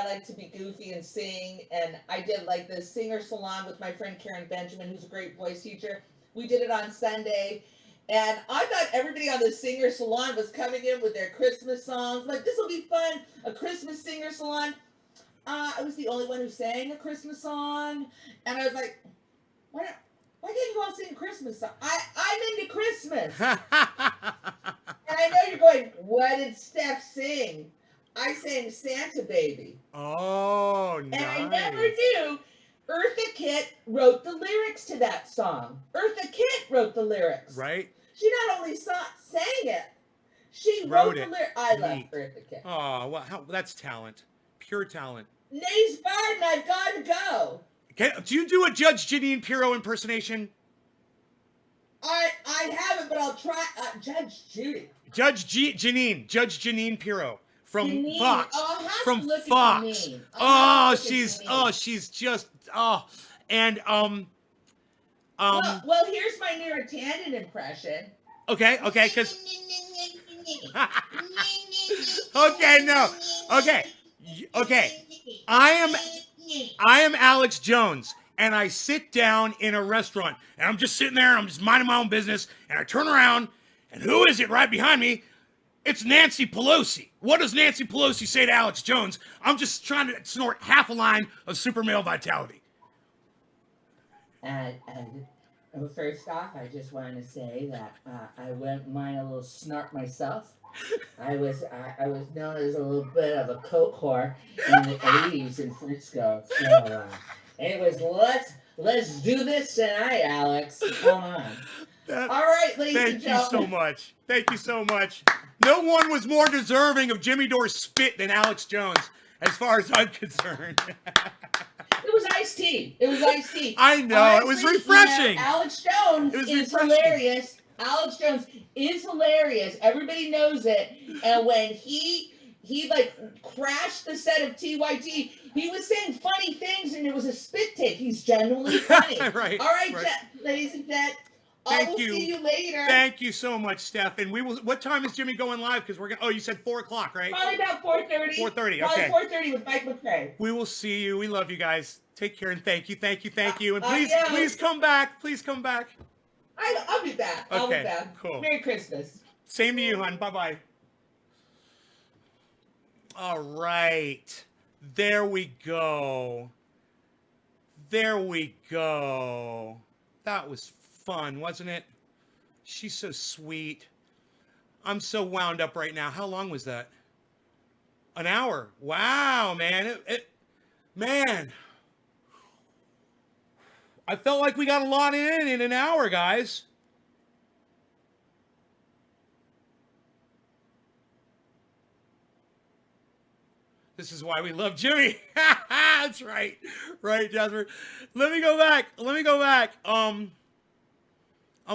like to be goofy and sing. And I did like the singer salon with my friend Karen Benjamin, who's a great voice teacher. We did it on Sunday. And I thought everybody on the singer salon was coming in with their Christmas songs. Like, this will be fun, a Christmas singer salon. I was the only one who sang a Christmas song. And I was like, why can't you all sing a Christmas song? I'm into Christmas. And I know you're going, what did Steph sing? I sang Santa Baby. Oh, nice. And I never knew Eartha Kitt wrote the lyrics to that song. Eartha Kitt wrote the lyrics. Right? She not only sang it, she wrote the lyrics. I love Neat. Eartha Kitt. Oh, well, that's talent. Pure talent. Nays Barton, I've got to go. Do you do a Judge Janine Pirro impersonation? I haven't, but I'll try. Judge Judy. Judge Janine Pirro from Janine. Fox. Oh, I'll have from to look Fox. At Janine. She's just and Well, here's my Neera Tanden impression. Okay, because okay. I am Alex Jones, and I sit down in a restaurant, and I'm just sitting there, and I'm just minding my own business, and I turn around, and who is it right behind me? It's Nancy Pelosi. What does Nancy Pelosi say to Alex Jones? I'm just trying to snort half a line of super male vitality. Well, first off, I just want to say that I wouldn't mind a little snort myself. I was known as a little bit of a coke whore in the 80s in Frisco. So it was let's do this tonight, Alex. Come on. All right, ladies and gentlemen. Thank you so much. Thank you so much. No one was more deserving of Jimmy Dore's spit than Alex Jones, as far as I'm concerned. It was iced tea. It was iced tea. I know. Honestly, it was refreshing. Alex Jones is hilarious. Alex Jones is hilarious. Everybody knows it. And when he like crashed the set of TYT, he was saying funny things, and it was a spit take. He's genuinely funny. Right. All right, ladies and gents. Thank you. See you later. Thank you so much, Steph. And we will. What time is Jimmy going live? Because we're gonna. Oh, you said 4:00, right? Probably about 4:30. 4:30. Probably Okay. 4:30 with Mike McRae. We will see you. We love you guys. Take care and thank you. And please come back. Please come back. I'll be back. Okay. I'll be back. Cool. Merry Christmas. Same to you, hon. Bye-bye. All right. There we go. There we go. That was fun, wasn't it? She's so sweet. I'm so wound up right now. How long was that? An hour. Wow, man. Man. I felt like we got a lot in an hour, guys. This is why we love Jimmy. That's right. Right, Jasper. Let me go back. I'm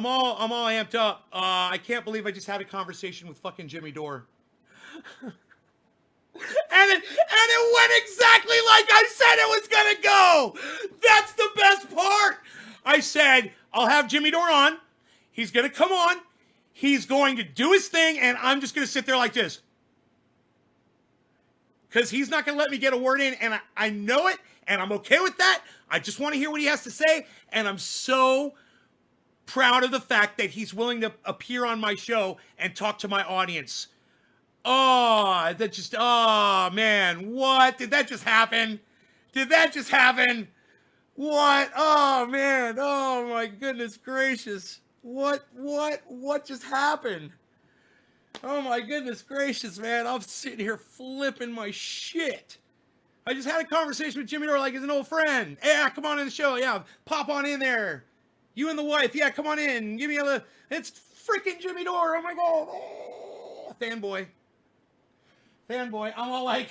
all amped up. I can't believe I just had a conversation with fucking Jimmy Dore. And it went exactly like I said it was gonna go. That's the best part. I said, I'll have Jimmy Dore on. He's gonna come on. He's going to do his thing, and I'm just gonna sit there like this. Because he's not gonna let me get a word in, and I know it, and I'm okay with that. I just want to hear what he has to say, and I'm so proud of the fact that he's willing to appear on my show and talk to my audience. Oh, man, what? Did that just happen? What? Oh, man, oh my goodness gracious. What just happened? Oh my goodness gracious, man, I'm sitting here flipping my shit. I just had a conversation with Jimmy Dore like he's an old friend. Yeah, come on in the show, yeah, pop on in there. You and the wife, yeah, come on in. Give me it's freaking Jimmy Dore, oh my God. Oh, fanboy. I'm all like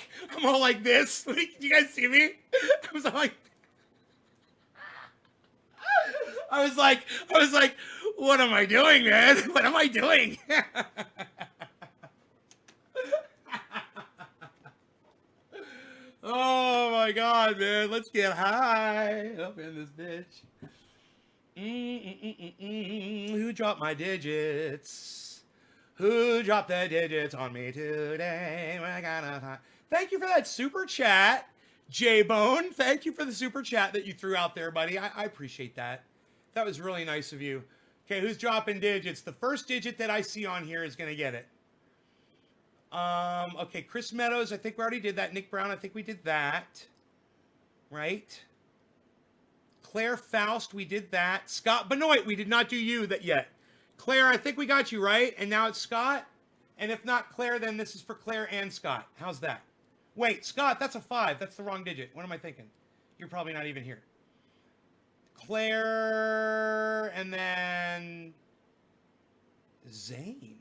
this. You guys see me? I was like, what am I doing, man? What am I doing? Oh my God, man. Let's get high up in this bitch. Who dropped my digits? Who dropped the digits on me today? Thank you for that super chat, J-Bone. Thank you for the super chat that you threw out there, buddy. I appreciate that. That was really nice of you. Okay, who's dropping digits? The first digit that I see on here is going to get it. Okay, Chris Meadows, I think we already did that. Nick Brown, I think we did that. Right? Claire Faust, we did that. Scott Benoit, we did not do you yet. Claire, I think we got you, right? And now it's Scott? And if not Claire, then this is for Claire and Scott. How's that? Wait, Scott, that's a 5. That's the wrong digit. What am I thinking? You're probably not even here. Claire, and then Zane.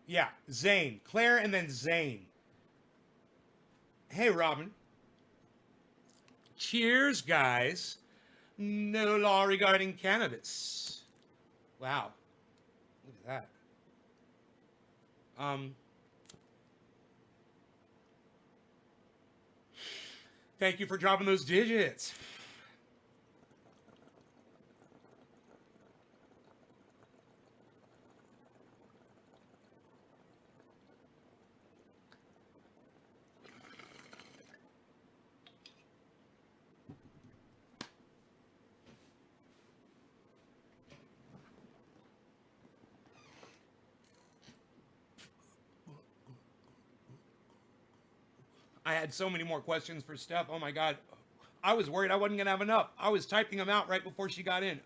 Yeah, Zane. Claire, and then Zane. Hey, Robin. Cheers, guys. No law regarding cannabis. Wow. Look at that. Thank you for dropping those digits. I had so many more questions for Steph. Oh my God. I was worried I wasn't going to have enough. I was typing them out right before she got in.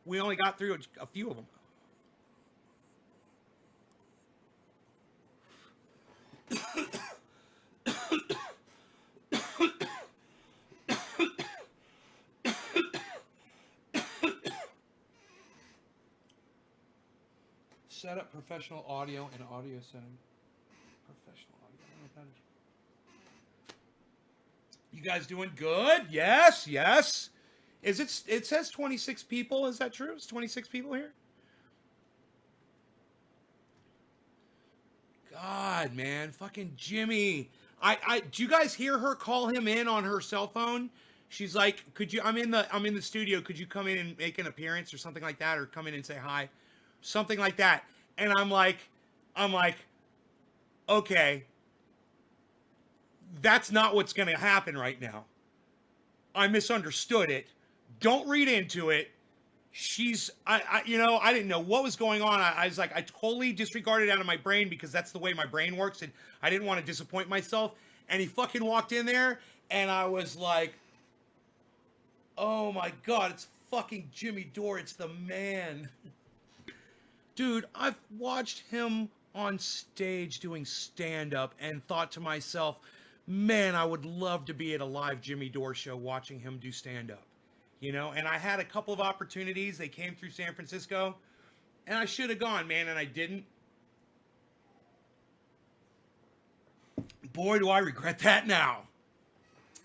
We only got through a few of them. Set up professional audio and audio setting. Professional audio. I don't know what that is. You guys doing good? Yes, yes. Is it says 26 people, is that true? It's 26 people here? God, man, fucking Jimmy. Do you guys hear her call him in on her cell phone? She's like, I'm in the studio, could you come in and make an appearance or something like that, or come in and say hi? Something like that. And I'm like, okay, that's not what's going to happen right now. I misunderstood it. Don't read into it. I didn't know what was going on. I was like, I totally disregarded it out of my brain because that's the way my brain works, and I didn't want to disappoint myself. And he fucking walked in there, and I was like, oh my God, it's fucking Jimmy Dore. It's the man. Dude, I've watched him on stage doing stand-up and thought to myself, man, I would love to be at a live Jimmy Dore show watching him do stand-up. You know, and I had a couple of opportunities. They came through San Francisco, and I should have gone, man, and I didn't. Boy, do I regret that now.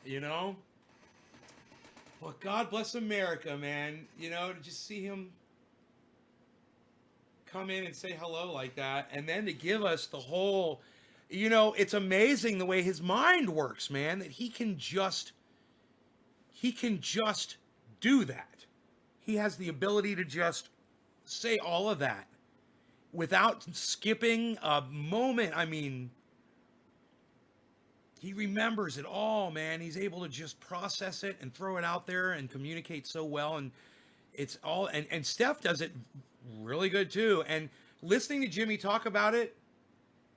You know? But God bless America, man. You know, to just see him come in and say hello like that, and then to give us the whole, you know, it's amazing the way his mind works, man, that he can just do that. He has the ability to just say all of that without skipping a moment. I mean, he remembers it all, man. He's able to just process it and throw it out there and communicate so well. And it's all, and Steph does it really good too. And listening to Jimmy talk about it,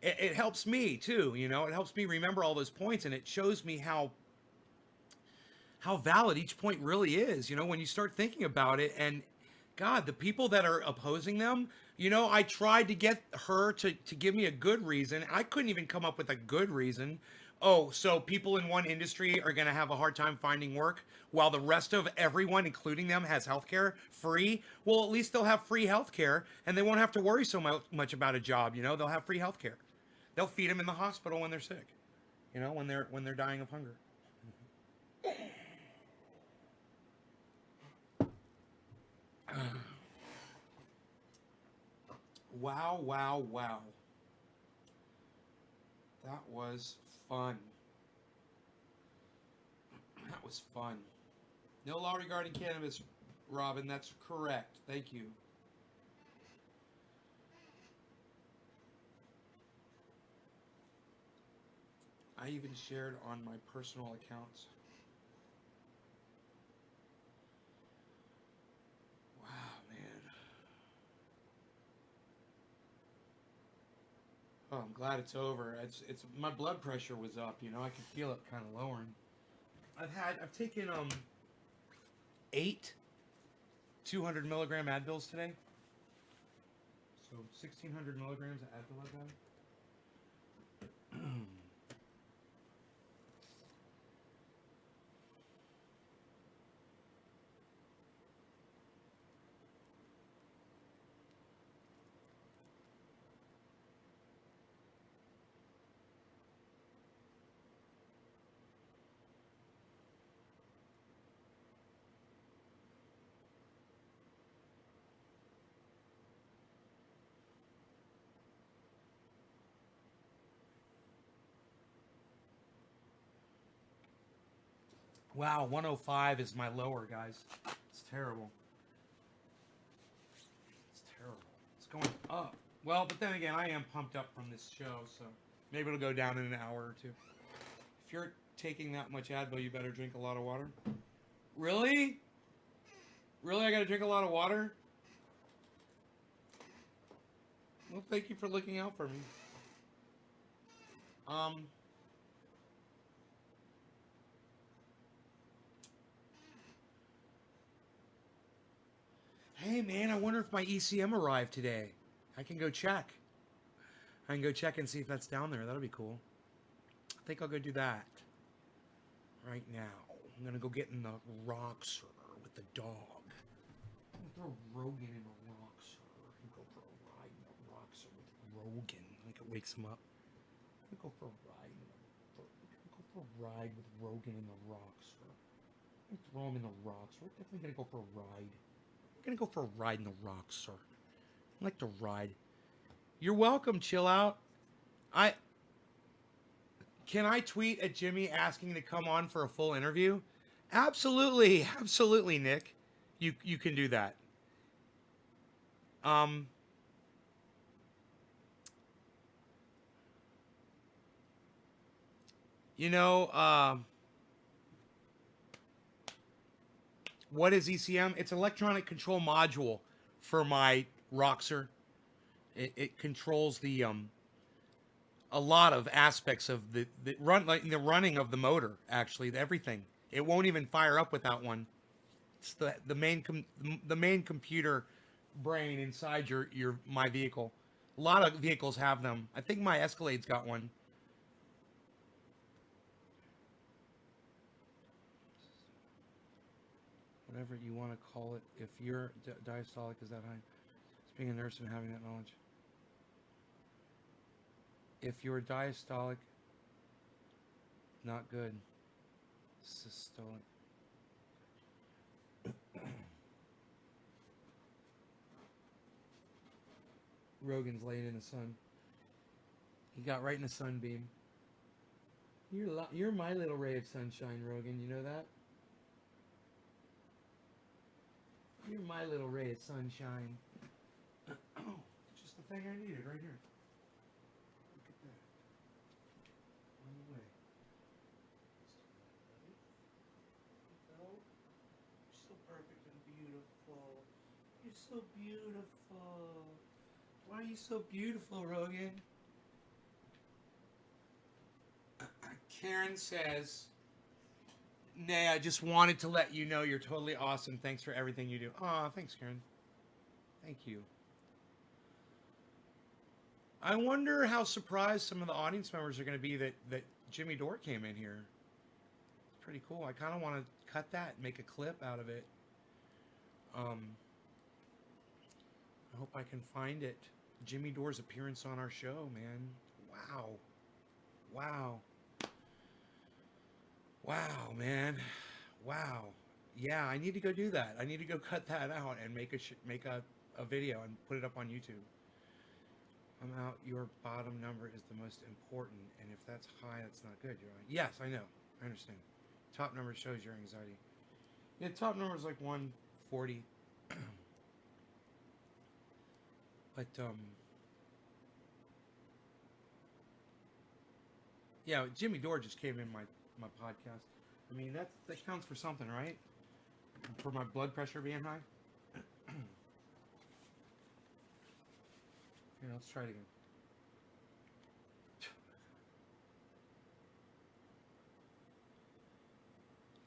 it helps me too. You know, it helps me remember all those points, and it shows me how valid each point really is, you know, when you start thinking about it. And God, the people that are opposing them, you know, I tried to get her to give me a good reason. I couldn't even come up with a good reason. Oh, so people in one industry are going to have a hard time finding work while the rest of everyone, including them, has healthcare free? Well, at least they'll have free healthcare, and they won't have to worry so much about a job, you know. They'll have free healthcare. They'll feed them in the hospital when they're sick, you know, when they're dying of hunger. Wow, wow, wow. That was fun. That was fun. No law regarding cannabis, Robin. That's correct. Thank you. I even shared on my personal accounts. Oh, I'm glad it's over. It's my blood pressure was up, you know. I can feel it kind of lowering. I've taken 8 200 milligram Advils today. So 1,600 milligrams of Advil I've had. Wow, 105 is my lower, guys. It's terrible. It's terrible. It's going up. Well, but then again, I am pumped up from this show, so maybe it'll go down in an hour or two. If you're taking that much Advil, you better drink a lot of water. Really? Really, I gotta drink a lot of water? Well, thank you for looking out for me. Um, hey man, I wonder if my ECM arrived today. I can go check. I can go check and see if that's down there. That'll be cool. I think I'll go do that right now. I'm gonna go get in the Roxer with the dog. I'm gonna throw Rogan in the Roxer and go for a ride in the Roxer with Rogan. Like it wakes him up. I'm gonna go for a ride. Go for a ride with Rogan in the Roxer. I'm gonna throw him in the Roxer. We're definitely gonna go for a ride. We're gonna go for a ride in the Roxer. I like to ride. You're welcome. Chill out. Can I tweet at Jimmy asking to come on for a full interview? Absolutely, absolutely, Nick. You can do that. Um, you know, what is ECM? It's an electronic control module for my Roxer. It controls the a lot of aspects of the running of the motor. Actually, everything. It won't even fire up without one. It's the main computer brain inside your my vehicle. A lot of vehicles have them. I think my Escalade's got one. Whatever you want to call it. If you're diastolic, is that high? It's being a nurse and having that knowledge. If you're diastolic, not good. Systolic. Rogan's laying in the sun. He got right in the sunbeam. You're my little ray of sunshine, Rogan. You know that? You're my little ray of sunshine. Oh, just the thing I needed right here. Look at that. On the way. You're so perfect and beautiful. You're so beautiful. Why are you so beautiful, Rogan? Karen says, Nay, I just wanted to let you know you're totally awesome. Thanks for everything you do. Aw, thanks, Karen. Thank you. I wonder how surprised some of the audience members are going to be that Jimmy Dore came in here. It's pretty cool. I kind of want to cut that and make a clip out of it. I hope I can find it. Jimmy Dore's appearance on our show, man. Wow. Wow. Wow, man. Wow. Yeah, I need to go do that. I need to go cut that out and make a video and put it up on YouTube. I'm out. Your bottom number is the most important, and if that's high, that's not good. You're right. Yes, I know. I understand. Top number shows your anxiety. Yeah, top number is like 140. But yeah, Jimmy Dore just came in my podcast. I mean, that counts for something, right? For my blood pressure being high. Here, let's try it again.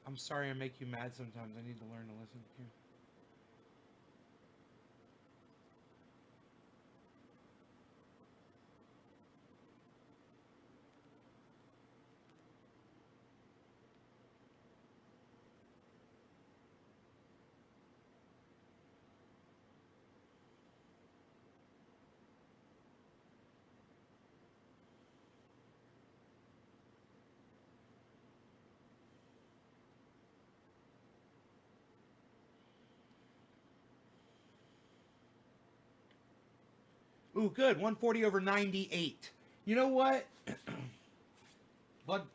I'm sorry I make you mad sometimes. I need to learn to listen. Here. Ooh, good. 140 over 98. You know what? But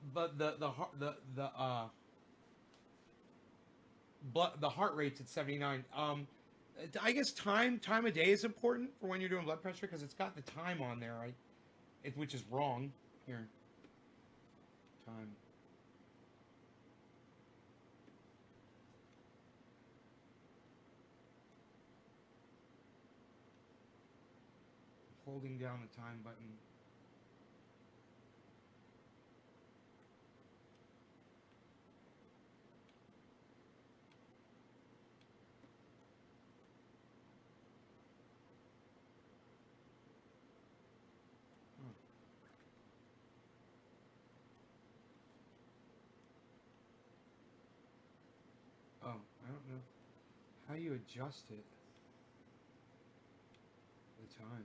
the heart rate's at 79. I guess time of day is important for when you're doing blood pressure because it's got the time on there, right? Which is wrong. Here. Time. Holding down the time button. How you adjust it? The time.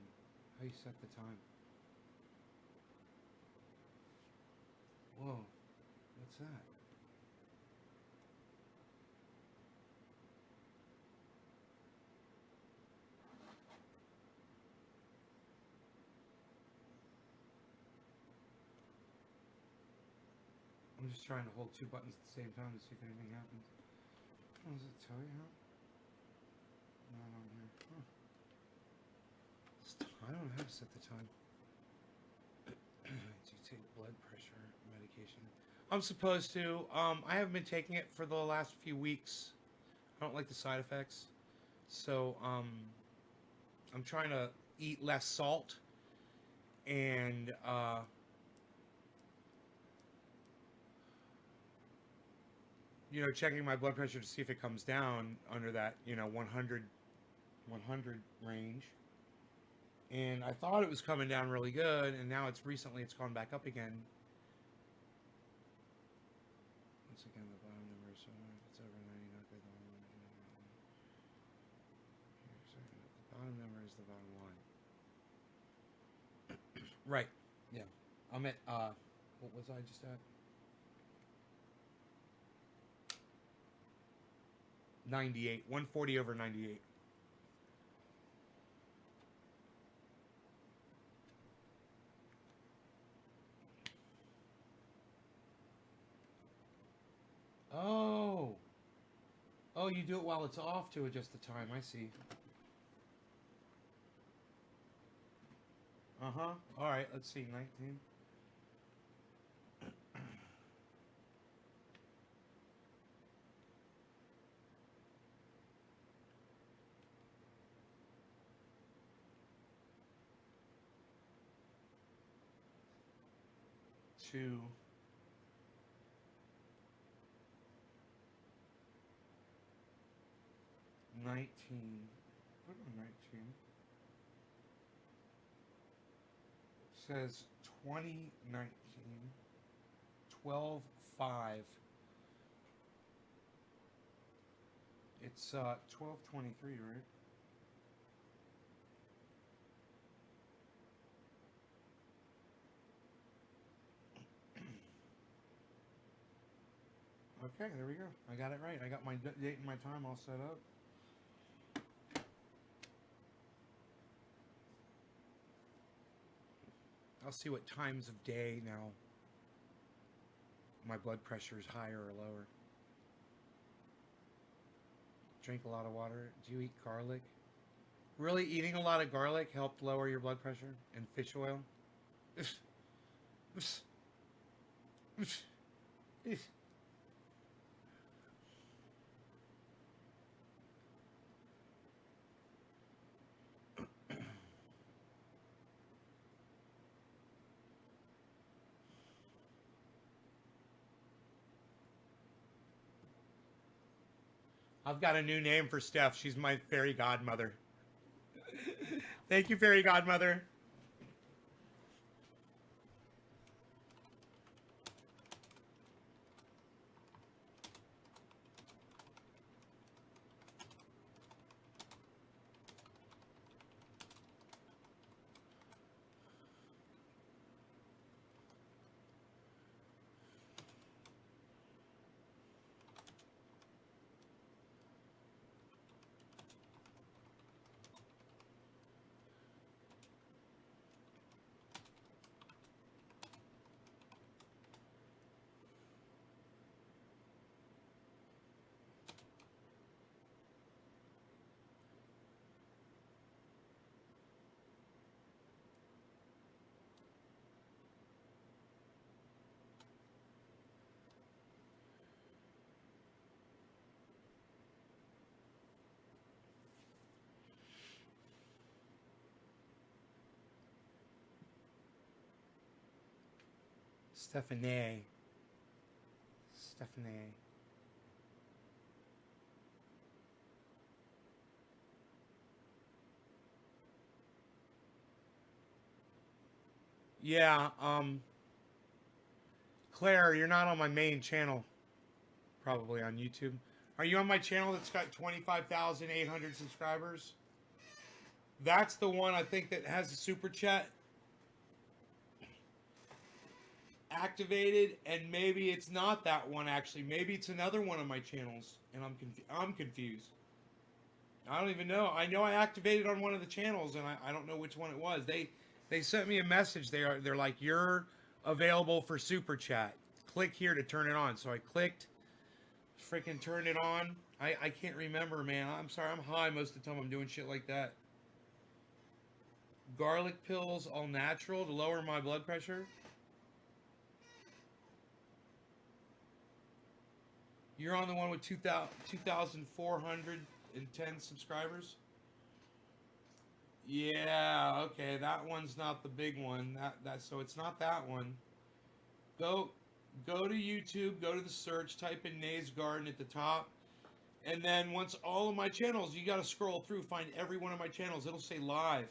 How you set the time? Whoa. What's that? I'm just trying to hold two buttons at the same time to see if anything happens. Oh, does it tell you how? Not on here. Huh. I don't know how to set the time. Do you take blood pressure medication? I'm supposed to. I haven't been taking it for the last few weeks. I don't like the side effects. So, I'm trying to eat less salt and, checking my blood pressure to see if it comes down under that, 100 range. And I thought it was coming down really good, and now it's gone back up again. Once again, the bottom number is so if it's over 90, not good. The bottom number is the bottom line. Right. Yeah. I'm at what was I just at? 98. 140 over 98. Oh. Oh, you do it while it's off to adjust the time. I see. Uh-huh. All right, let's see. 19. Two. 19. What about 19? It says 2019. 12/5. It's 12/23, right? Okay, there we go. I got it right. I got my date and my time all set up. I'll see what times of day now my blood pressure is higher or lower. Drink a lot of water. Do you eat garlic? Really, eating a lot of garlic helped lower your blood pressure? And fish oil? I've got a new name for Steph. She's my fairy godmother. Thank you, fairy godmother. Stephanie. Stephanie. Yeah, Claire, you're not on my main channel. Probably on YouTube. Are you on my channel that's got 25,800 subscribers? That's the one I think that has the super chat activated, and maybe it's not that one actually. Maybe it's another one of my channels, and I'm confused. I don't even know. I know I activated on one of the channels, and I don't know which one it was. They sent me a message. They're like, you're available for super chat. Click here to turn it on. So I clicked, freaking turned it on. I can't remember, man. I'm sorry. I'm high most of the time I'm doing shit like that. Garlic pills, all natural to lower my blood pressure. You're on the one with 2,410 subscribers? Yeah, okay, that one's not the big one. So it's not that one. Go to YouTube, go to the search, type in Nays Garden at the top. And then once all of my channels, you got to scroll through, find every one of my channels. It'll say live.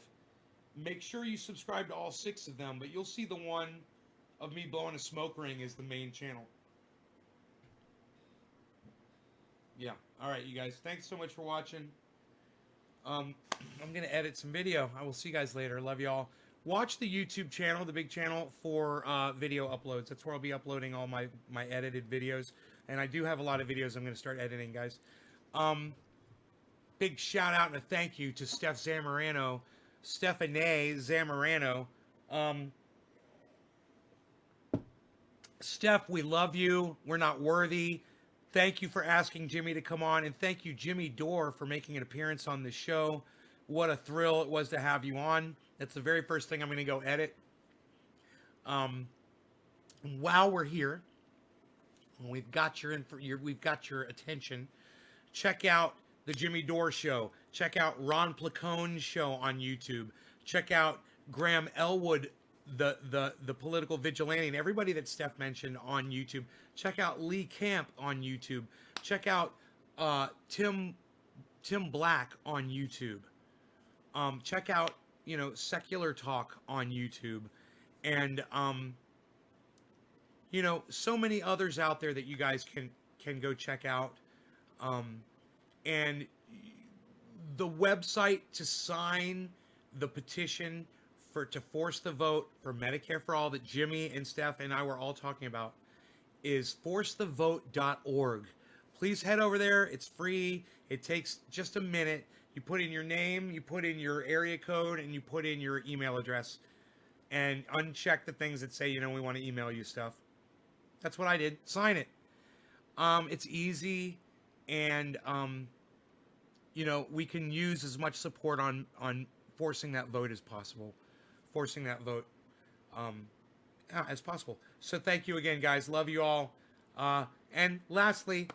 Make sure you subscribe to all 6 of them, but you'll see the one of me blowing a smoke ring is the main channel. Yeah. All right, you guys. Thanks so much for watching. I'm going to edit some video. I will see you guys later. Love y'all. Watch the YouTube channel, the big channel, for video uploads. That's where I'll be uploading all my edited videos. And I do have a lot of videos I'm going to start editing, guys. Big shout out and a thank you to Stef Zamorano. Stephanie Zamorano. Steph, we love you. We're not worthy. Thank you for asking Jimmy to come on, and thank you, Jimmy Dore, for making an appearance on the show. What a thrill it was to have you on. That's the very first thing I'm going to go edit. While we're here, we've got your attention. Check out the Jimmy Dore Show. Check out Ron Placone's show on YouTube. Check out Graham Elwood, the political vigilante, and everybody that Steph mentioned on YouTube. Check out Lee Camp on YouTube. Check out Tim Black on YouTube. Check out Secular Talk on YouTube, and so many others out there that you guys can go check out. And the website to sign the petition to force the vote for Medicare for All that Jimmy and Steph and I were all talking about is forcethevote.org. Please head over there. It's free. It takes just a minute. You put in your name, you put in your area code, and you put in your email address, and uncheck the things that say, we want to email you stuff. That's what I did. Sign it. It's easy, and we can use as much support on forcing that vote as possible. Forcing that vote as possible. So thank you again, guys. Love you all. And lastly,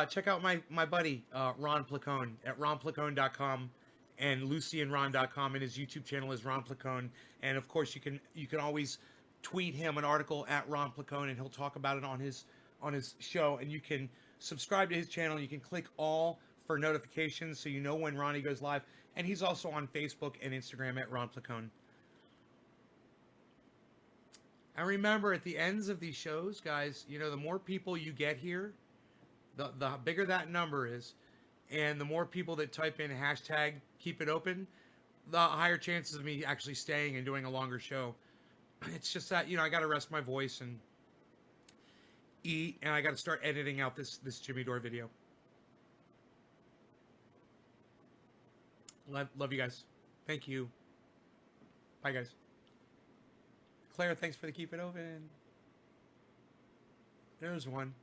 check out my buddy Ron Placone at ronplacone.com and lucyandron.com, and his YouTube channel is Ron Placone. And of course, you can always tweet him an article at Ron Placone, and he'll talk about it on his show. And you can subscribe to his channel. You can click all for notifications so you know when Ronnie goes live. And he's also on Facebook and Instagram at Ron Placone. And remember, at the ends of these shows, guys, the more people you get here, the bigger that number is, and the more people that type in hashtag keep it open, the higher chances of me actually staying and doing a longer show. It's just that, I got to rest my voice and eat, and I got to start editing out this Jimmy Dore video. Love you guys. Thank you. Bye, guys. Claire, thanks for the keep it open. There's one.